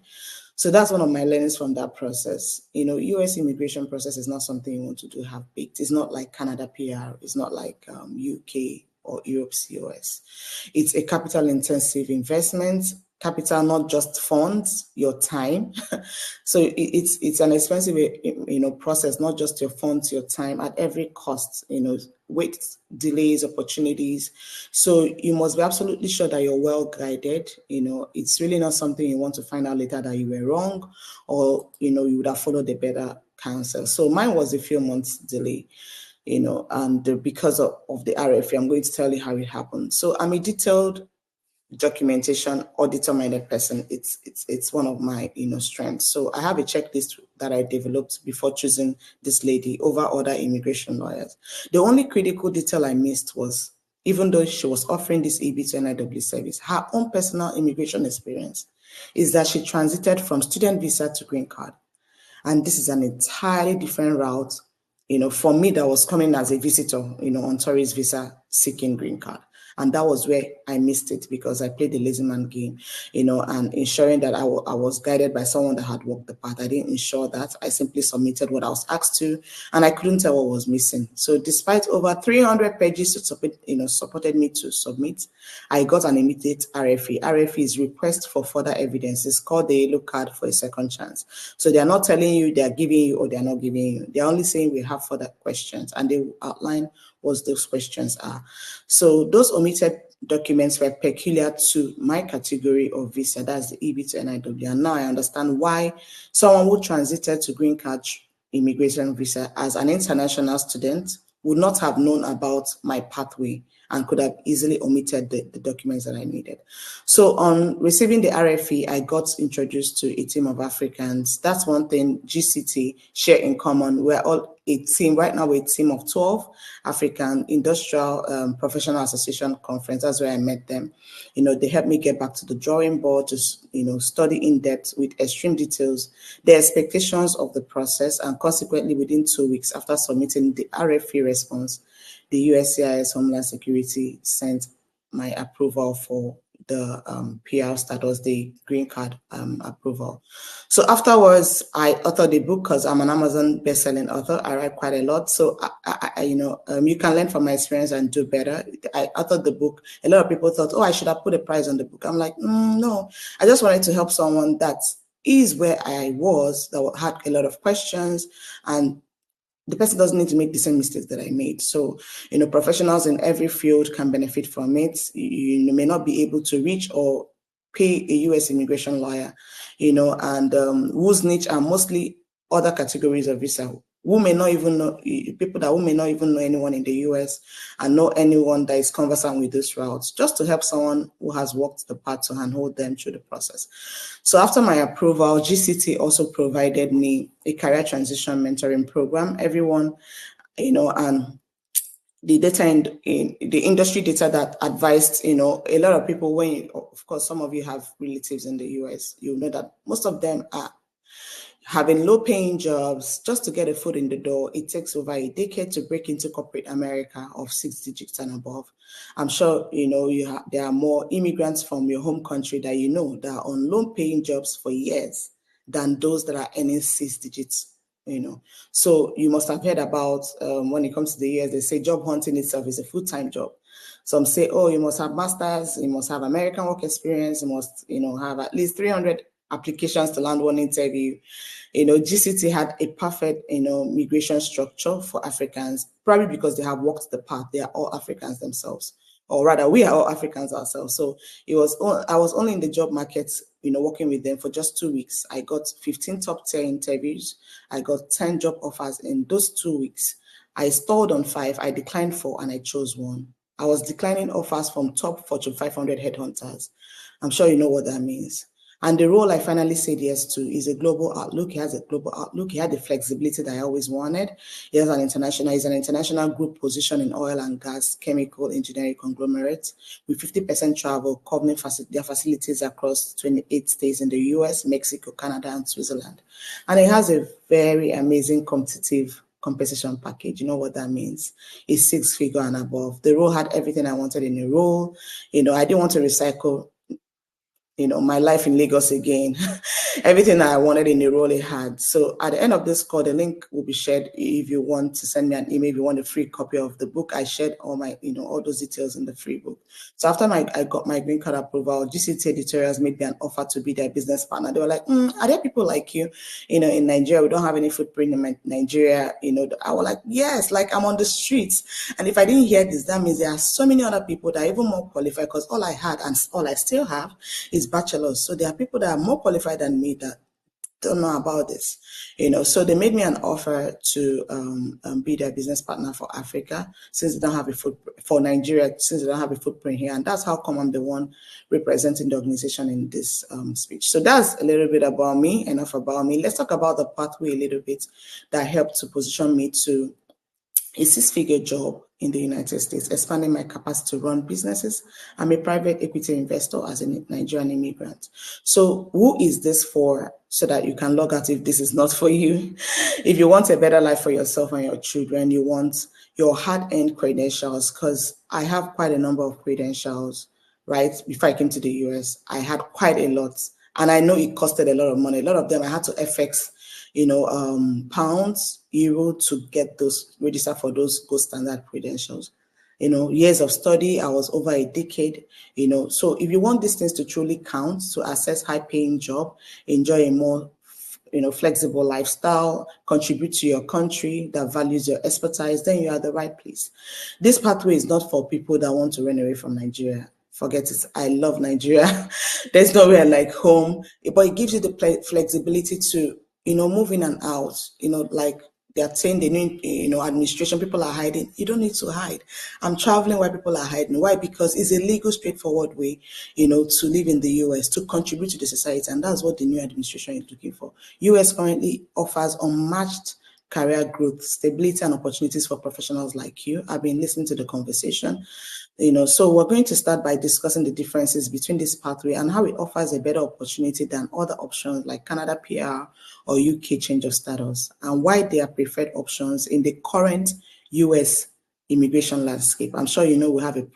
So that's one of my learnings from that process. US immigration process is not something you want to do half baked. It's not like Canada PR. It's not like UK or Europe COS. It's a capital intensive investment. Capital, not just funds, your time. So it's an expensive, process, not just your funds, your time at every cost, wait, delays, opportunities. So you must be absolutely sure that you're well guided. It's really not something you want to find out later that you were wrong, or, you would have followed a better counsel. So mine was a few months delay, and because of the RFA, I'm going to tell you how it happened. So I'm a detailed documentation auditor-minded person. It's one of my strengths. So I have a checklist that I developed before choosing this lady over other immigration lawyers. The only critical detail I missed was, even though she was offering this EB to NIW service, her own personal immigration experience is that she transited from student visa to green card. And this is an entirely different route, for me that was coming as a visitor, on tourist visa seeking green card. And that was where I missed it, because I played the lazy man game, and ensuring that I was guided by someone that had walked the path. I didn't ensure that. I simply submitted what I was asked to, and I couldn't tell what was missing. So despite over 300 pages to submit, supported me to submit, I got an immediate RFE. RFE is request for further evidence. It's called the yellow card for a second chance. So they're not telling you they're giving you or they're not giving you. They're only saying we have further questions, and they will outline what those questions are. So those omitted documents were peculiar to my category of visa, that's the EB to NIW. And now I understand why someone who transited to green card immigration visa as an international student would not have known about my pathway and could have easily omitted the documents that I needed. So on receiving the RFE, I got introduced to a team of Africans. That's one thing GCT share in common. We're all a team, right now we're a team of 12 African Industrial Professional Association Conference. That's where I met them. They helped me get back to the drawing board to, study in depth with extreme details, the expectations of the process, and consequently within 2 weeks after submitting the RFE response, the USCIS Homeland Security sent my approval for the PR status, the green card approval. So afterwards, I authored a book because I'm an Amazon best-selling author. I write quite a lot. So, you can learn from my experience and do better. I authored the book. A lot of people thought, oh, I should have put a price on the book. I'm like, no, I just wanted to help someone that is where I was, that had a lot of questions, and the person doesn't need to make the same mistakes that I made. So, professionals in every field can benefit from it. You may not be able to reach or pay a US immigration lawyer, and whose niche are mostly other categories of visa, who may not even know, people that who may not even know anyone in the US and know anyone that is conversant with those routes, just to help someone who has walked the path to handhold them through the process. So after my approval, GCT also provided me a career transition mentoring program. Everyone, and the data in the industry data that advised, a lot of people, of course, some of you have relatives in the US, you know that most of them are having low-paying jobs just to get a foot in the door. It takes over a decade to break into corporate America of 6 digits and above. I'm sure there are more immigrants from your home country that that are on low-paying jobs for years than those that are earning 6 digits. So you must have heard about when it comes to the US, they say job hunting itself is a full-time job. Some say, oh, you must have masters, you must have American work experience, you must have at least 300 applications to land one interview. GCT had a perfect, migration structure for Africans, probably because they have walked the path. They are all Africans themselves, or rather, we are all Africans ourselves. So I was only in the job market, working with them for just 2 weeks. I got 15 top 10 interviews. I got 10 job offers in those 2 weeks. I stalled on 5, I declined 4, and I chose 1. I was declining offers from top Fortune 500 headhunters. I'm sure you know what that means. And the role I finally said yes to is a global outlook. He has a global outlook. He had the flexibility that I always wanted. He's an international group position in oil and gas, chemical engineering conglomerate with 50% travel, covering their facilities across 28 states in the US, Mexico, Canada, and Switzerland. And it has a very amazing competitive compensation package. You know what that means? It's 6-figure and above. The role had everything I wanted in a role. I didn't want to recycle my life in Lagos again. Everything that I wanted in the role it had. So at the end of this call, the link will be shared if you want to send me an email, if you want a free copy of the book. I shared all my, all those details in the free book. So after I got my green card approval, GCT Editorials made me an offer to be their business partner. They were like, are there people like you, in Nigeria? We don't have any footprint in Nigeria. I was like, yes, like I'm on the streets. And if I didn't hear this, that means there are so many other people that are even more qualified, because all I had and all I still have is bachelors. So there are people that are more qualified than me that don't know about this, So they made me an offer to be their business partner for Africa, since they don't have a footprint for Nigeria, since they don't have a footprint here, and that's how come I'm the one representing the organization in this speech. So that's a little bit about me. Enough about me. Let's talk about the pathway a little bit that helped to position me to a 6-figure job in the United States, expanding my capacity to run businesses. I'm a private equity investor as a Nigerian immigrant. So who is this for? So that you can log out if this is not for you. If you want a better life for yourself and your children, you want your hard-earned credentials, because I have quite a number of credentials, right? Before I came to the US, I had quite a lot. And I know it costed a lot of money. A lot of them I had to FX, pounds, euro to get those register for those gold standard credentials. Years of study, I was over a decade, So if you want these things to truly count, to access high-paying job, enjoy a more flexible lifestyle, contribute to your country that values your expertise, then you are the right place. This pathway is not for people that want to run away from Nigeria. Forget it. I love Nigeria. There's nowhere like home, but it gives you the flexibility to, move in and out, like they're saying they need, administration, people are hiding. You don't need to hide. I'm traveling while people are hiding. Why? Because it's a legal, straightforward way, to live in the US, to contribute to the society. And that's what the new administration is looking for. US currently offers unmatched career growth, stability, and opportunities for professionals like you. I've been listening to the conversation. So we're going to start by discussing the differences between this pathway and how it offers a better opportunity than other options like Canada PR or UK change of status, and why they are preferred options in the current US immigration landscape. I'm sure we have a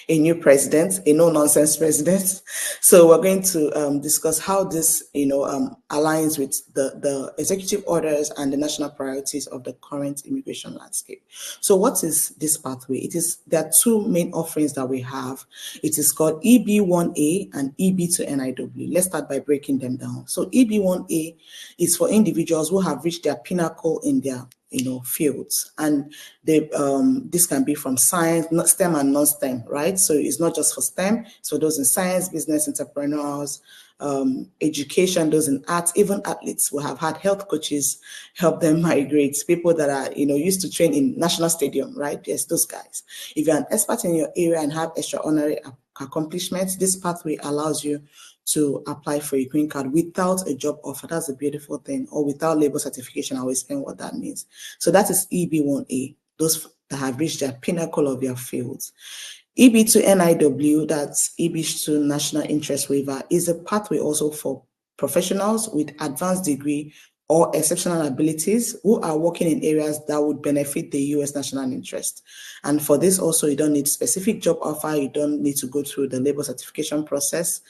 new president, a no-nonsense president. So we're going to discuss how this, aligns with the executive orders and the national priorities of the current immigration landscape. So what is this pathway? There are two main offerings that we have. It is called EB1A and EB2NIW. Let's start by breaking them down. So EB1A is for individuals who have reached their pinnacle in their fields, and this can be from science, not STEM and non-STEM, right? So it's not just for STEM, so those in science, business, entrepreneurs, education, those in arts, even athletes. We have had health coaches help them migrate, people that are used to train in national stadium, right? Yes, those guys. If you're an expert in your area and have extraordinary accomplishments, this pathway allows you to apply for a green card without a job offer. That's a beautiful thing. Or without labor certification. I will explain what that means. So that is EB1A, those that have reached their pinnacle of their fields. EB2NIW, that's EB2 National Interest Waiver, is a pathway also for professionals with advanced degree or exceptional abilities who are working in areas that would benefit the US national interest. And for this also, you don't need specific job offer. You don't need to go through the labor certification process,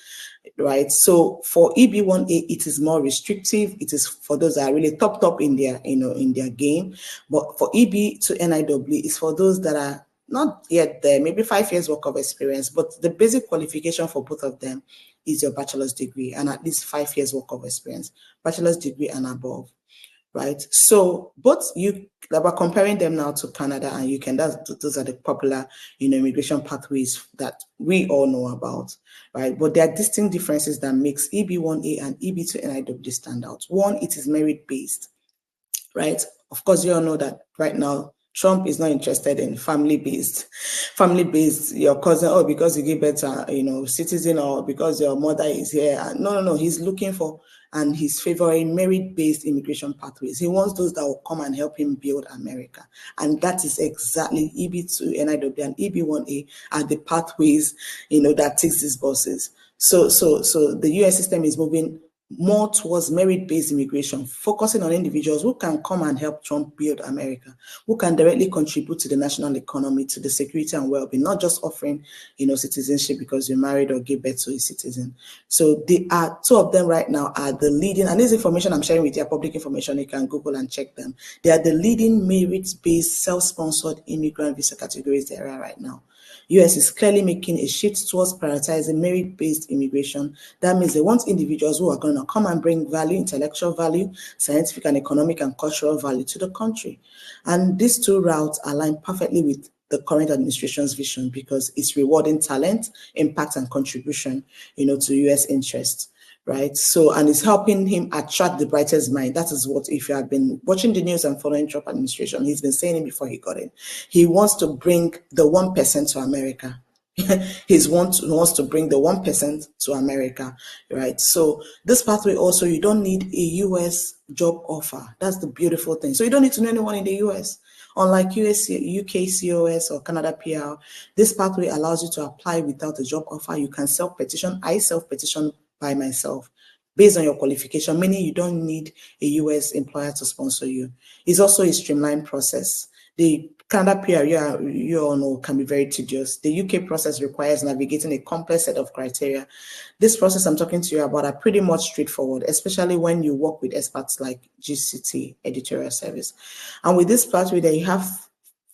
right? So for EB1A, it is more restrictive. It is for those that are really top in their, in their game. But for EB2NIW, it's for those that are not yet there, maybe 5 years work of experience, but the basic qualification for both of them is your bachelor's degree and at least 5 years work of experience, bachelor's degree and above, right? So both you, we're comparing them now to Canada and UK. Those are the popular, immigration pathways that we all know about, right? But there are distinct differences that makes EB1A and EB2 NIW stand out. One, it is merit based, right? Of course, you all know that right now Trump is not interested in family-based, your cousin, oh, because you give birth to, citizen, or because your mother is here. No. He's looking for, and he's favoring merit-based immigration pathways. He wants those that will come and help him build America. And that is exactly EB2, NIW, and EB1A are the pathways, that ticks these boxes. So the US system is moving more towards merit-based immigration, focusing on individuals who can come and help Trump build America, who can directly contribute to the national economy, to the security and well-being, not just offering, citizenship because you're married or give birth to a citizen. So they are, two of them right now are the leading, and this information I'm sharing with you, public information, you can Google and check them. They are the leading merit-based self-sponsored immigrant visa categories there are right now. US is clearly making a shift towards prioritizing merit-based immigration. That means they want individuals who are going to come and bring value, intellectual value, scientific and economic and cultural value to the country. And these two routes align perfectly with the current administration's vision because it's rewarding talent, impact, and contribution, to US interests. Right. So, and it's helping him attract the brightest mind. That is what, if you have been watching the news and following Trump administration, he's been saying it before he got in. He wants to bring the 1% to America. He wants to bring the 1% to America, right? So this pathway also, you don't need a US job offer. That's the beautiful thing. So you don't need to know anyone in the US. Unlike UK COS or Canada PR, this pathway allows you to apply without a job offer. You can self-petition. I self-petition by myself based on your qualification, meaning you don't need a US employer to sponsor you. It's also a streamlined process. The Canada PR, you all know, can be very tedious. The UK process requires navigating a complex set of criteria. This process I'm talking to you about are pretty much straightforward, especially when you work with experts like GCT Editorial Service. And with this pathway, that you have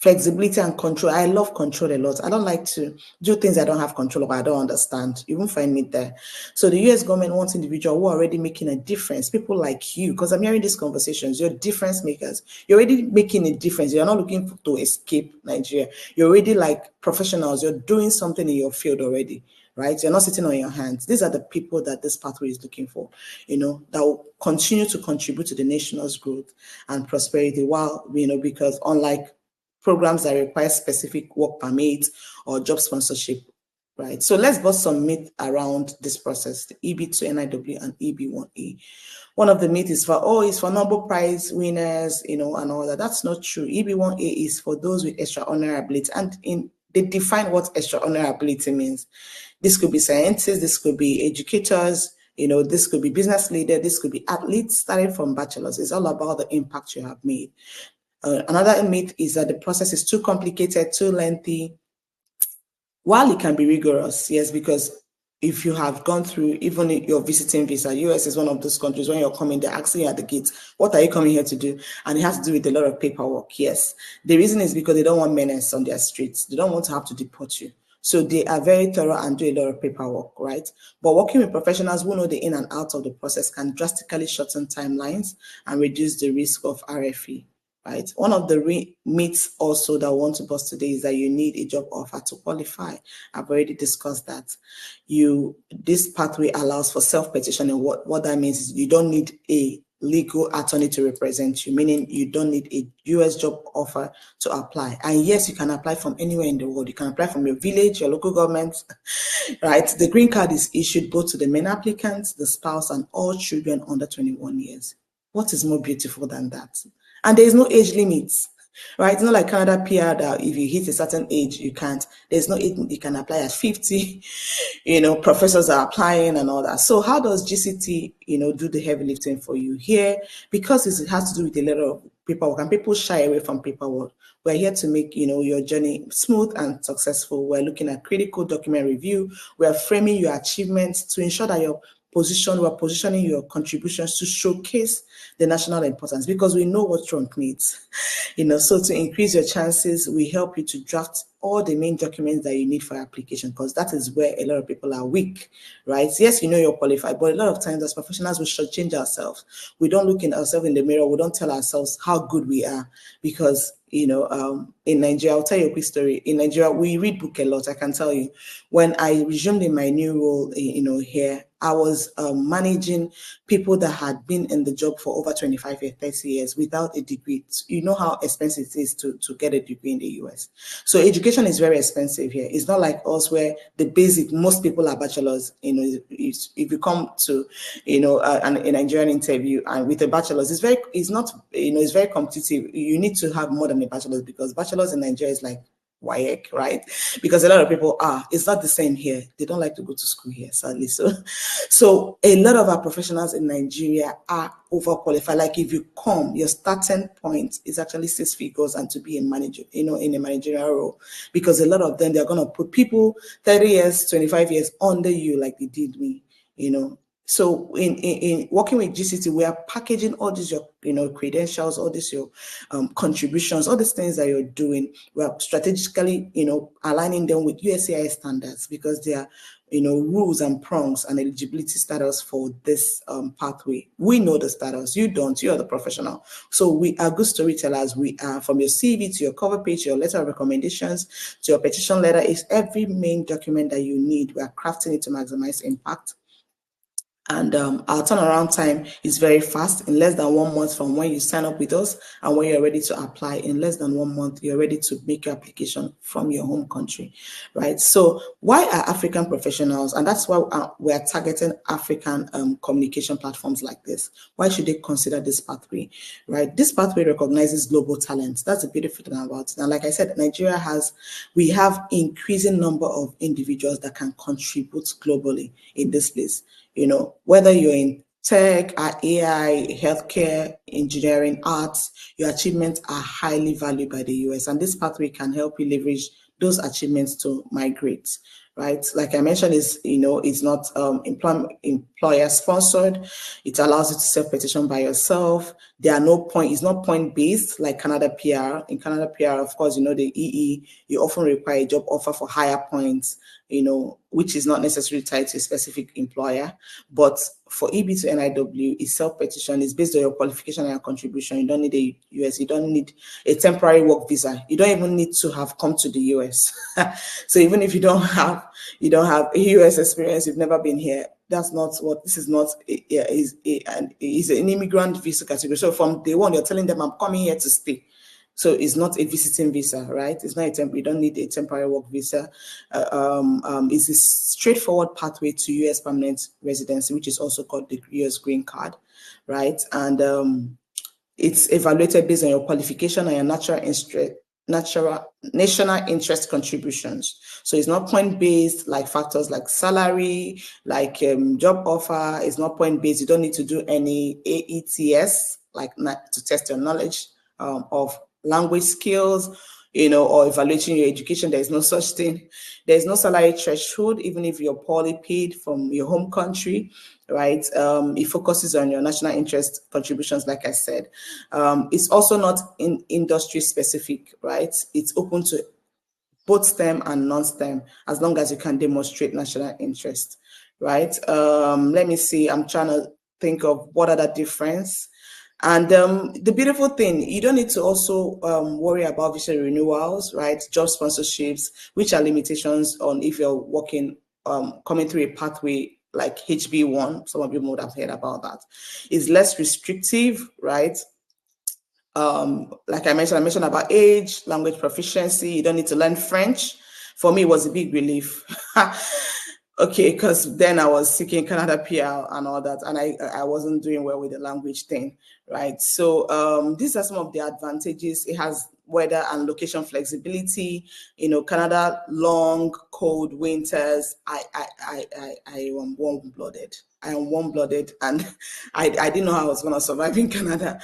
flexibility and control. I love control a lot. I don't like to do things I don't have control over. I don't understand. You won't find me there. So the US government wants individuals who are already making a difference. People like you, because I'm hearing these conversations, you're difference makers. You're already making a difference. You're not looking to escape Nigeria. You're already like professionals. You're doing something in your field already, right? You're not sitting on your hands. These are the people that this pathway is looking for, that will continue to contribute to the nation's growth and prosperity while, because unlike programs that require specific work permits or job sponsorship, right? So let's bust some myth around this process, the EB2 NIW and EB1A. One of the myths is it's for Nobel Prize winners, and all that. That's not true. EB1A is for those with extraordinary ability, and they define what extraordinary ability means. This could be scientists, this could be educators, this could be business leaders, this could be athletes, starting from bachelors. It's all about the impact you have made. Another myth is that the process is too complicated, too lengthy. While it can be rigorous, yes, because if you have gone through even your visiting visa, US is one of those countries when you're coming, they're asking you at the gate, what are you coming here to do? And it has to do with a lot of paperwork, yes. The reason is because they don't want menace on their streets. They don't want to have to deport you. So they are very thorough and do a lot of paperwork, right? But working with professionals who know the in and out of the process can drastically shorten timelines and reduce the risk of RFE. Right. One of the myths also that I want to bust today is that you need a job offer to qualify. I've already discussed that. This pathway allows for self-petitioning. What that means is you don't need a legal attorney to represent you, meaning you don't need a US job offer to apply. And yes, you can apply from anywhere in the world. You can apply from your village, your local government, right? The green card is issued both to the main applicants, the spouse, and all children under 21 years. What is more beautiful than that? And there is no age limit, right? It's not like Canada PR that if you hit a certain age, you can't. There's no age, you can apply at 50, professors are applying and all that. So how does GCT, do the heavy lifting for you here? Because it has to do with a lot of paperwork and people shy away from paperwork. We're here to make, your journey smooth and successful. We're looking at critical document review. We're framing your achievements to ensure that your we're positioning your contributions to showcase the national importance, because we know what Trump needs. So to increase your chances, we help you to draft all the main documents that you need for application, because that is where a lot of people are weak, right? Yes, you're qualified, but a lot of times as professionals, we should change ourselves. We don't look in ourselves in the mirror. We don't tell ourselves how good we are, because in Nigeria, I'll tell you a quick story. In Nigeria, we read book a lot. I can tell you, when I resumed in my new role, here, I was managing people that had been in the job for over 25 years, 30 years without a degree. You know how expensive it is to get a degree in the US. So education is very expensive here. It's not like us where the basic, most people are bachelors. If you come to, a Nigerian interview and with a bachelor's, it's very competitive. You need to have more than a bachelor's, because bachelor's in Nigeria is like WAEC, right? Because a lot of people it's not the same here. They don't like to go to school here, sadly. So a lot of our professionals in Nigeria are overqualified. Like if you come, your starting point is actually 6 figures and to be a manager, in a managerial role, because a lot of them, they're going to put people 30 years, 25 years under you, like they did me, So in working with GCT, we are packaging all these your credentials, all these your contributions, all these things that you're doing. We are strategically aligning them with USCIS standards, because they are rules and prongs and eligibility status for this pathway. We know the status. You don't. You are the professional. So we are good storytellers. We are, from your CV to your cover page, your letter of recommendations, to your petition letter, is every main document that you need. We are crafting it to maximize impact. And our turnaround time is very fast. In less than 1 month from when you sign up with us and when you're ready to apply, in less than 1 month, you're ready to make your application from your home country, right? So why are African professionals, and that's why we're targeting African communication platforms like this, why should they consider this pathway, right? This pathway recognizes global talent. That's the beautiful thing about it. And like I said, Nigeria we have increasing number of individuals that can contribute globally in this place. Whether you're in tech, AI, healthcare, engineering, arts, your achievements are highly valued by the US. And this pathway can help you leverage those achievements to migrate, right? Like I mentioned, it's not employer sponsored. It allows you to self-petition by yourself. It's not point based like Canada PR. In Canada PR, of course, the EE, you often require a job offer for higher points, which is not necessarily tied to a specific employer. But for EB to NIW, it's self-petition. It's based on your qualification and your contribution. You don't need a US. You don't need a temporary work visa. You don't even need to have come to the US. So even if you don't have a US experience, you've never been here, that's not what this is. Not is an immigrant visa category. So from day one, you're telling them, I'm coming here to stay. So it's not a visiting visa, right? It's not you don't need a temporary work visa. It's a straightforward pathway to US permanent residency, which is also called the US green card, right? And it's evaluated based on your qualification and your national interest contributions. So it's not point-based like factors like salary, like job offer. It's not point-based. You don't need to do any AETS, like to test your knowledge of language skills, or evaluating your education. There is no such thing. There is no salary threshold, even if you're poorly paid from your home country, right? It focuses on your national interest contributions, like I said. It's also not industry specific, right? It's open to both STEM and non-STEM, as long as you can demonstrate national interest, right? Let me see. I'm trying to think of what are the difference. And the beautiful thing, you don't need to also worry about visa renewals, right? Job sponsorships, which are limitations on if you're working, coming through a pathway like HB1. Some of you would have heard about that. It's less restrictive, right? Like I mentioned about age, language proficiency. You don't need to learn French. For me, it was a big relief. Okay, because then I was seeking Canada PR and all that, and I wasn't doing well with the language thing, right? So these are some of the advantages. It has weather and location flexibility. Canada, long, cold winters. I am warm-blooded. I am warm-blooded, and I didn't know how I was going to survive in Canada.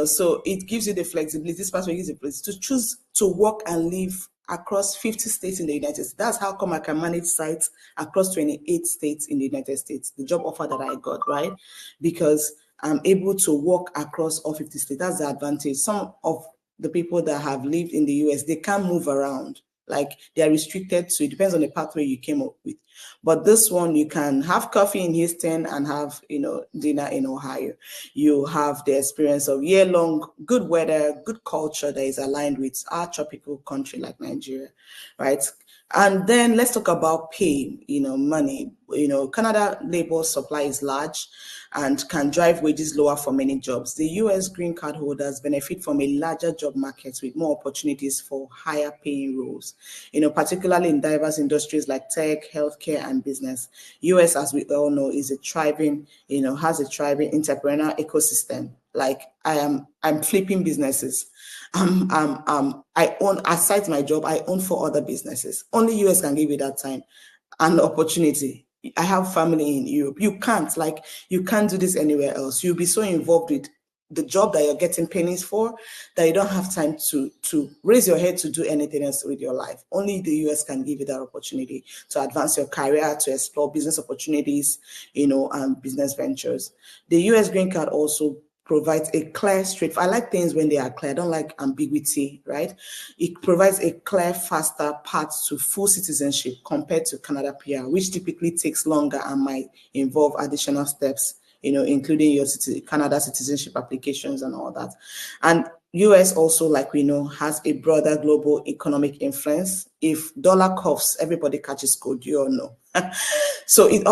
So it gives you the flexibility. This pathway gives you the place to choose to work and live across 50 states in the United States. That's how come I can manage sites across 28 states in the United States. The job offer that I got, right? Because I'm able to work across all 50 states. That's the advantage. Some of the people that have lived in the US, they can't move around. Like they are restricted to, it depends on the pathway you came up with. But this one, you can have coffee in Houston and have, dinner in Ohio. You have the experience of year-long good weather, good culture that is aligned with our tropical country like Nigeria, right? And then let's talk about pay, money. Canada labor supply is large and can drive wages lower for many jobs. The US green card holders benefit from a larger job market with more opportunities for higher paying roles, particularly in diverse industries like tech, healthcare, and business. US, as we all know, is a thriving, has a thriving entrepreneurial ecosystem. Like I'm flipping businesses. I own, aside my job, I own 4 other businesses. Only US can give you that time and opportunity. I have family in Europe. You can't do this anywhere else. You'll be so involved with the job that you're getting pennies for that you don't have time to raise your head to do anything else with your life. Only the US can give you that opportunity to advance your career, to explore business opportunities, and business ventures. The US green card also provides a clear, I like things when they are clear. I don't like ambiguity, right? It provides a clear, faster path to full citizenship compared to Canada PR, which typically takes longer and might involve additional steps, including your Canada citizenship applications and all that. And US also, like we know, has a broader global economic influence. If dollar coughs, everybody catches cold, you all know. So it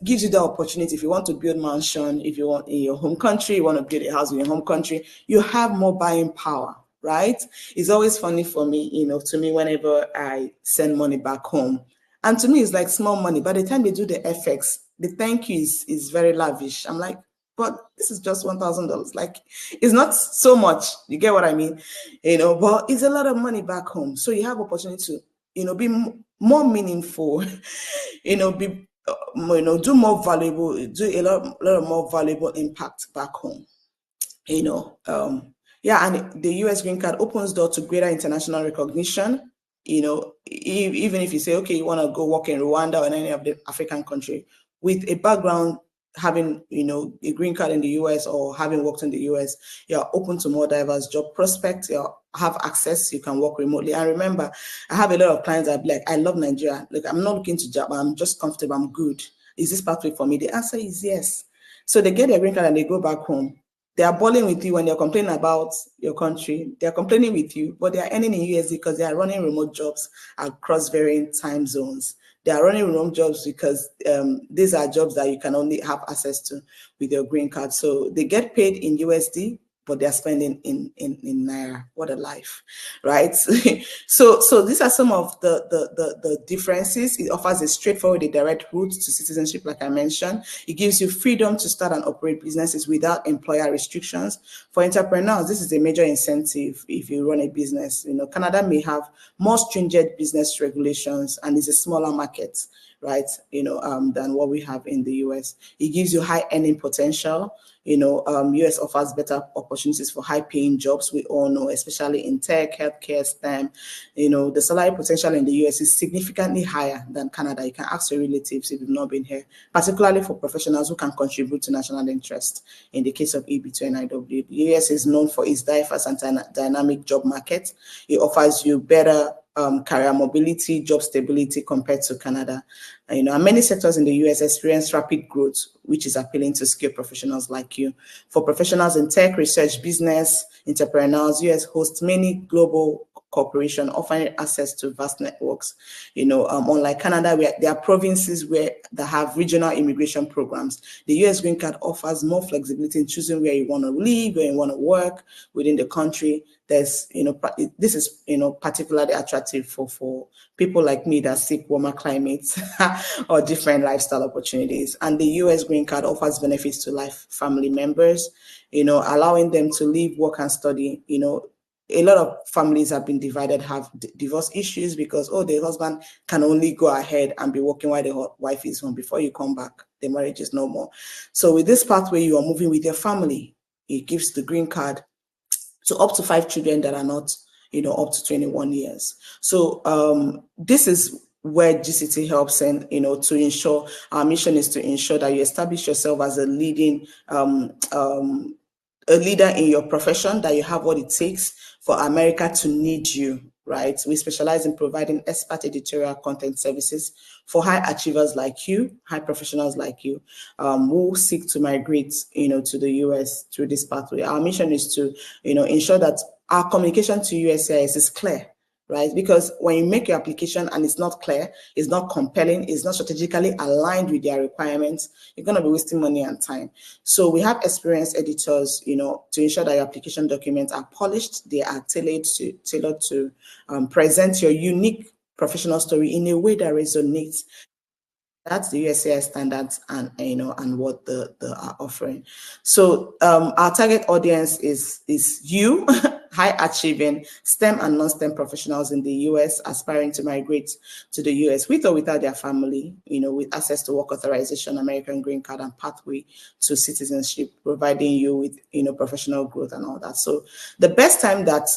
gives you the opportunity. If you want to build mansion, if you want in your home country, you want to build a house in your home country, you have more buying power, right? It's always funny for me, to me, whenever I send money back home. And to me, it's like small money. By the time they do the FX, the thank you is very lavish. I'm like, but this is just $1,000. Like, it's not so much. You get what I mean? But it's a lot of money back home. So you have opportunity to, be more meaningful, do more valuable, do a lot of more valuable impact back home. And the US green card opens door to greater international recognition. Even if you say, okay, you want to go work in Rwanda or in any of the African country with a background, having, a green card in the US or having worked in the US, you're open to more diverse job prospects. You have access, you can work remotely. And remember, I have a lot of clients that be like, I love Nigeria. Look, I'm not looking to job, I'm just comfortable, I'm good. Is this pathway for me? The answer is yes. So they get their green card and they go back home. They are balling with you when they're complaining about your country. They're complaining with you, but they are earning in USD because they are running remote jobs across varying time zones. They are running remote jobs because these are jobs that you can only have access to with your green card. So they get paid in USD, but they're spending in Naira. What a life, right? So these are some of the differences. It offers a straightforward, a direct route to citizenship, like I mentioned. It gives you freedom to start and operate businesses without employer restrictions. For entrepreneurs, this is a major incentive if you run a business. Canada may have more stringent business regulations and is a smaller market, right? Than what we have in the US. It gives you high earning potential. US offers better opportunities for high-paying jobs. We all know, especially in tech, healthcare, STEM. The salary potential in the US is significantly higher than Canada. You can ask your relatives if you've not been here, particularly for professionals who can contribute to national interest. In the case of EB2 and IW, the US is known for its diverse and dynamic job market. It offers you better career mobility, job stability compared to Canada. And many sectors in the US experience rapid growth, which is appealing to skilled professionals like you. For professionals in tech, research, business, entrepreneurs, US hosts many global corporations offering access to vast networks. Unlike Canada, where there are provinces that have regional immigration programs. The US green card offers more flexibility in choosing where you want to live, where you want to work within the country. This is particularly attractive for people like me that seek warmer climates or different lifestyle opportunities. And the US green card offers benefits to life family members, allowing them to live, work, and study. A lot of families have been divided, have divorce issues because, the husband can only go ahead and be working while the wife is home. Before you come back, the marriage is no more. So with this pathway, you are moving with your family. It gives the green card to up to 5 children that are not, up to 21 years. So this is where GCT helps, and to ensure, our mission is to ensure that you establish yourself as a leading a leader in your profession, that you have what it takes for America to need you, right? We specialize in providing expert editorial content services for high achievers like you, high professionals like you, who seek to migrate, to the US through this pathway. Our mission is to, ensure that our communication to USCIS is clear, right? Because when you make your application and it's not clear, it's not compelling, it's not strategically aligned with their requirements, you're going to be wasting money and time. So we have experienced editors, to ensure that your application documents are polished, they are tailored to present your unique professional story in a way that resonates. That's the USCI standards and what the are offering. So our target audience is you, high achieving STEM and non-STEM professionals in the US aspiring to migrate to the US with or without their family, with access to work authorization, American green card, and pathway to citizenship, providing you with professional growth and all that. So the best time that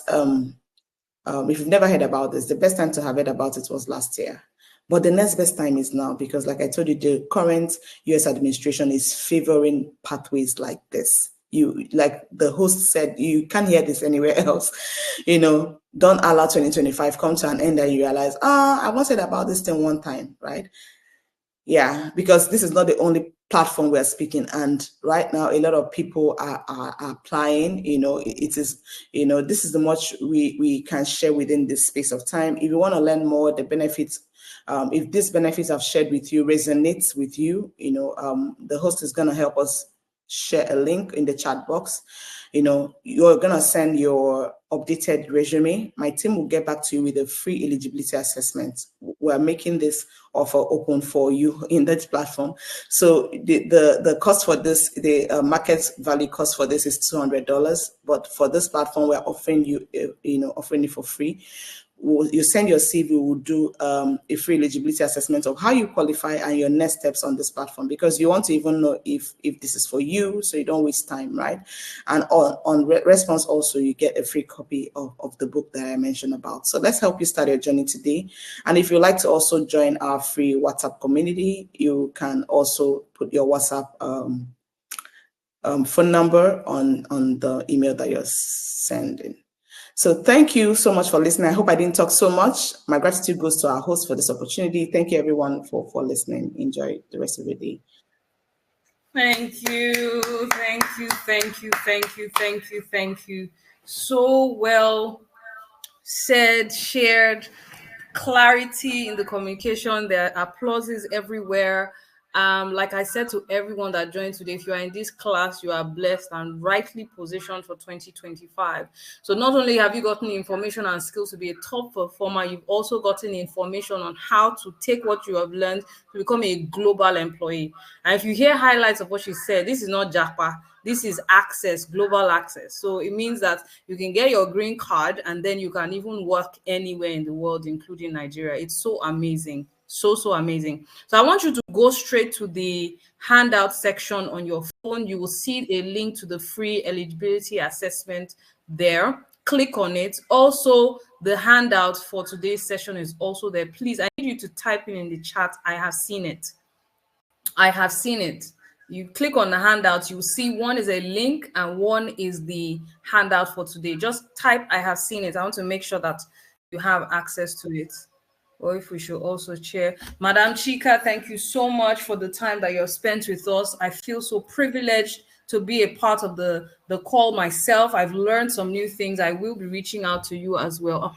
if you've never heard about this, the best time to have heard about it was last year. But the next best time is now, because like I told you, the current US administration is favoring pathways like this. You, like the host said, you can't hear this anywhere else. Don't allow 2025 come to an end and you realize, I wanted about this thing one time, right? Yeah, because this is not the only platform we're speaking, and right now a lot of people are applying. It is, this is the much we can share within this space of time. If you want to learn more, the benefits, if these benefits I've shared with you resonates with you, the host is going to help us share a link in the chat box. You're going to send your updated resume. My team will get back to you with a free eligibility assessment. We're making this offer open for you in that platform. So the cost for this, the market value cost for this is $200, but for this platform, we're offering you, offering it for free. You send your CV, we'll do a free eligibility assessment of how you qualify and your next steps on this platform, because you want to even know if this is for you, so you don't waste time, right? And on response also, you get a free copy of the book that I mentioned about. So let's help you start your journey today. And if you'd like to also join our free WhatsApp community, you can also put your WhatsApp phone number on the email that you're sending. So thank you so much for listening. I hope I didn't talk so much. My gratitude goes to our host for this opportunity. Thank you, everyone, for listening. Enjoy the rest of the day. Thank you. Thank you. Thank you. Thank you. Thank you. Thank you. So well said, shared, clarity in the communication. There are applauses everywhere. Like I said to everyone that joined today, if you are in this class, you are blessed and rightly positioned for 2025. So not only have you gotten information and skills to be a top performer, you've also gotten information on how to take what you have learned to become a global employee. And if you hear highlights of what she said, this is not JAPA. This is access, global access. So it means that you can get your green card and then you can even work anywhere in the world, including Nigeria. It's so amazing. So amazing. So I want you to go straight to the handout section on your phone. You will see a link to the free eligibility assessment there. Click on it. Also, the handout for today's session is also there. Please, I need you to type in the chat, I have seen it. I have seen it. You click on the handout, you see one is a link and one is the handout for today. Just type, I have seen it. I want to make sure that you have access to it. Or if we should also share. Madam Chika, thank you so much for the time that you've spent with us. I feel so privileged to be a part of the call myself. I've learned some new things. I will be reaching out to you as well.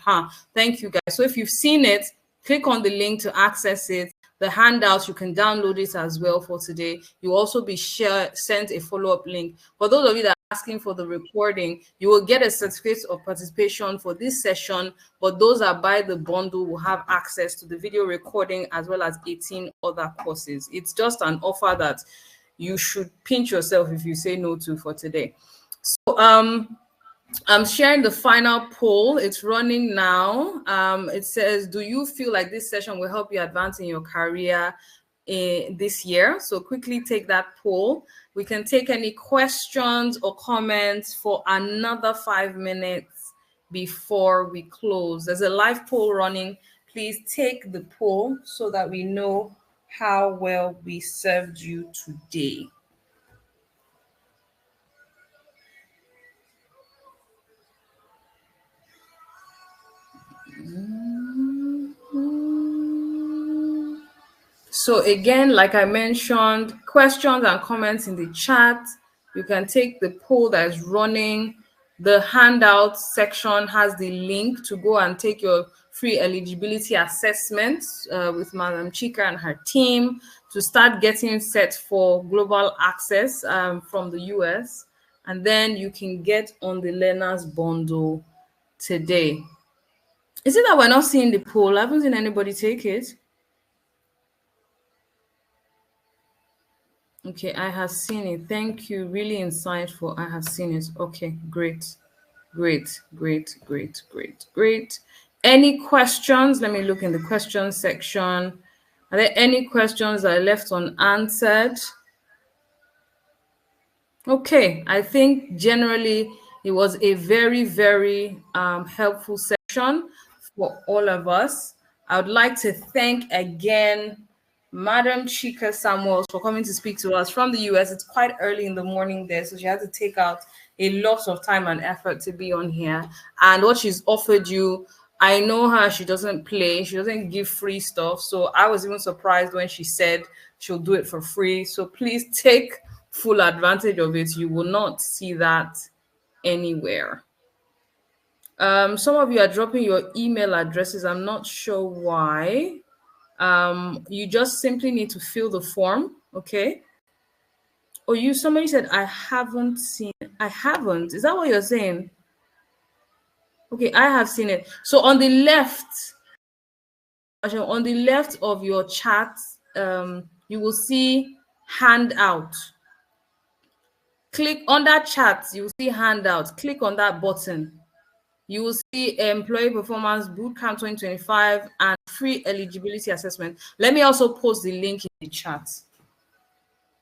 Thank you, guys. So if you've seen it, click on the link to access it. The handouts, you can download it as well for today. You'll also be sent a follow-up link. For those of you that are asking for the recording, you will get a certificate of participation for this session, but those that buy the bundle will have access to the video recording as well as 18 other courses. It's just an offer that you should pinch yourself if you say no to for today. So I'm sharing the final poll. It's running now. It says, do you feel like this session will help you advance in your career this year? So quickly take that poll. We can take any questions or comments for another 5 minutes before we close. There's a live poll running. Please take the poll so that we know how well we served you today. So again, like I mentioned, questions and comments in the chat. You can take the poll that is running. The handout section has the link to go and take your free eligibility assessment with Madam Chika and her team to start getting set for global access from the US. And then you can get on the learners bundle today. Is it that we're not seeing the poll? I haven't seen anybody take it. Okay, I have seen it. Thank you. Really insightful. I have seen it. Okay, great. Great, great, great, great, great. Any questions? Let me look in the questions section. Are there any questions that I left unanswered? Okay, I think generally it was a very, very helpful session for all of us. I would like to thank again Madam Chika Samuels for coming to speak to us from the US. It's quite early in the morning there, so she had to take out a lot of time and effort to be on here. And what she's offered you, I know her, she doesn't play, she doesn't give free stuff. So I was even surprised when she said she'll do it for free. So please take full advantage of it. You will not see that anywhere. Some of you are dropping your email addresses. I'm not sure why. You just simply need to fill the form, okay? Or somebody said, I haven't seen it. I haven't. Is that what you're saying? Okay, I have seen it. So on the left of your chat, you will see handout. Click on that chat, you will see handout. Click on that button. You will see Employee Performance Bootcamp 2025 and free eligibility assessment. Let me also post the link in the chat.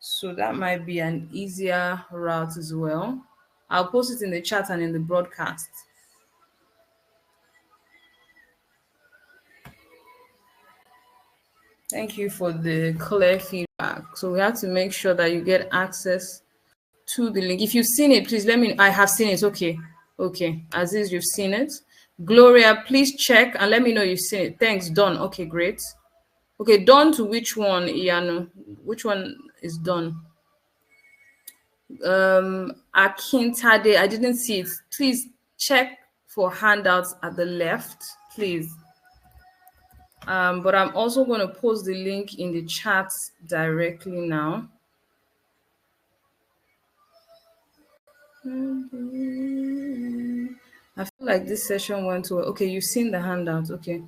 So that might be an easier route as well. I'll post it in the chat and in the broadcast. Thank you for the clear feedback. So we have to make sure that you get access to the link. If you've seen it, please let me know. I have seen it. Okay. Okay. Aziz, you've seen it. Gloria, please check and let me know you've seen it. Thanks. Done. Okay, great. Okay, done to which one, Ianu? Which one is done? Akintade, I didn't see it. Please check for handouts at the left, please. But I'm also going to post the link in the chat directly now. I feel like this session went well. Okay, you've seen the handout. Okay.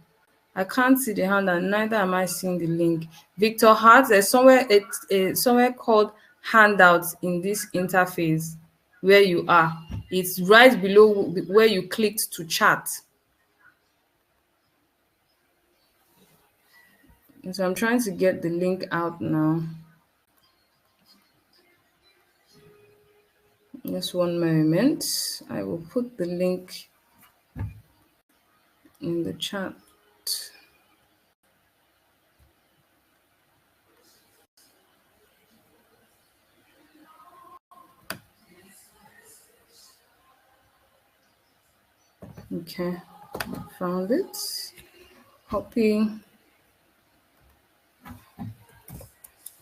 I can't see the handout, neither am I seeing the link. Victor Hart, there's somewhere called handouts in this interface where you are. It's right below where you clicked to chat. And so I'm trying to get the link out now. Just one moment. I will put the link in the chat. Okay, found it. Copy.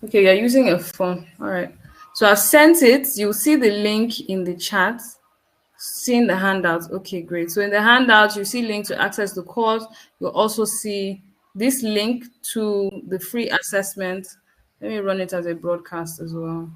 Okay, you're using a phone. All right. So I've sent it. You'll see the link in the chat. Seeing the handout. Okay, great. So in the handout, you see link to access the course. You'll also see this link to the free assessment. Let me run it as a broadcast as well.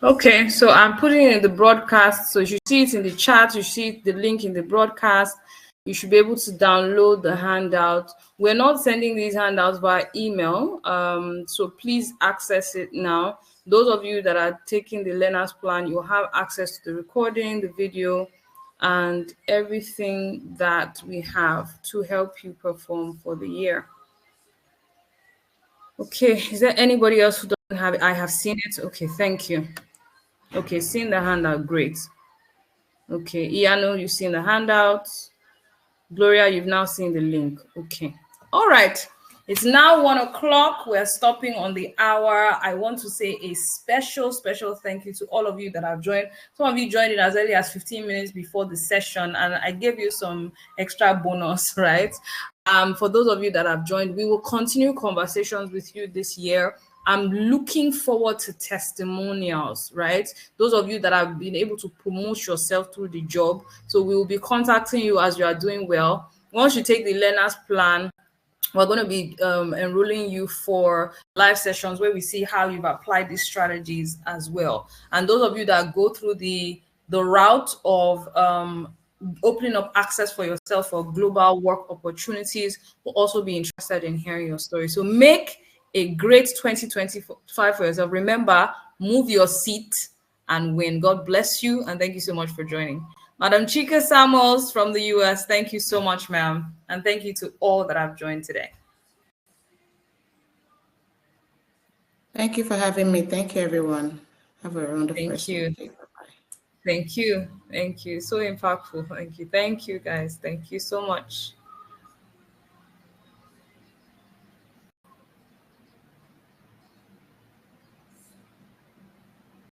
Okay, so I'm putting it in the broadcast. So you see it in the chat, you see the link in the broadcast. You should be able to download the handout. We're not sending these handouts via email, so please access it now. Those of you that are taking the learner's plan, you'll have access to the recording, the video, and everything that we have to help you perform for the year. Okay, is there anybody else who doesn't have it? I have seen it. Okay, thank you. Okay, seeing the handout, great. Okay, Iano, you've seen the handout. Gloria, you've now seen the link. Okay. All right. It's now 1 o'clock. We're stopping on the hour. I want to say a special thank you to all of you that have joined. Some of you joined in as early as 15 minutes before the session, and I gave you some extra bonus, right? For those of you that have joined, we will continue conversations with you this year. I'm looking forward to testimonials, right? Those of you that have been able to promote yourself through the job. So we will be contacting you as you are doing well. Once you take the learner's plan, we're going to be enrolling you for live sessions where we see how you've applied these strategies as well. And those of you that go through the route of opening up access for yourself for global work opportunities will also be interested in hearing your story. So make a great 2025 for yourself. Remember, move your seat and win. God bless you, and thank you so much for joining. Madam Chika Samuels from the US, thank you so much, ma'am. And thank you to all that have joined today. Thank you for having me. Thank you, everyone. Have a wonderful Thank rest of the you. day. Bye-bye. Thank you. Thank you. So impactful. Thank you. Thank you, guys. Thank you so much.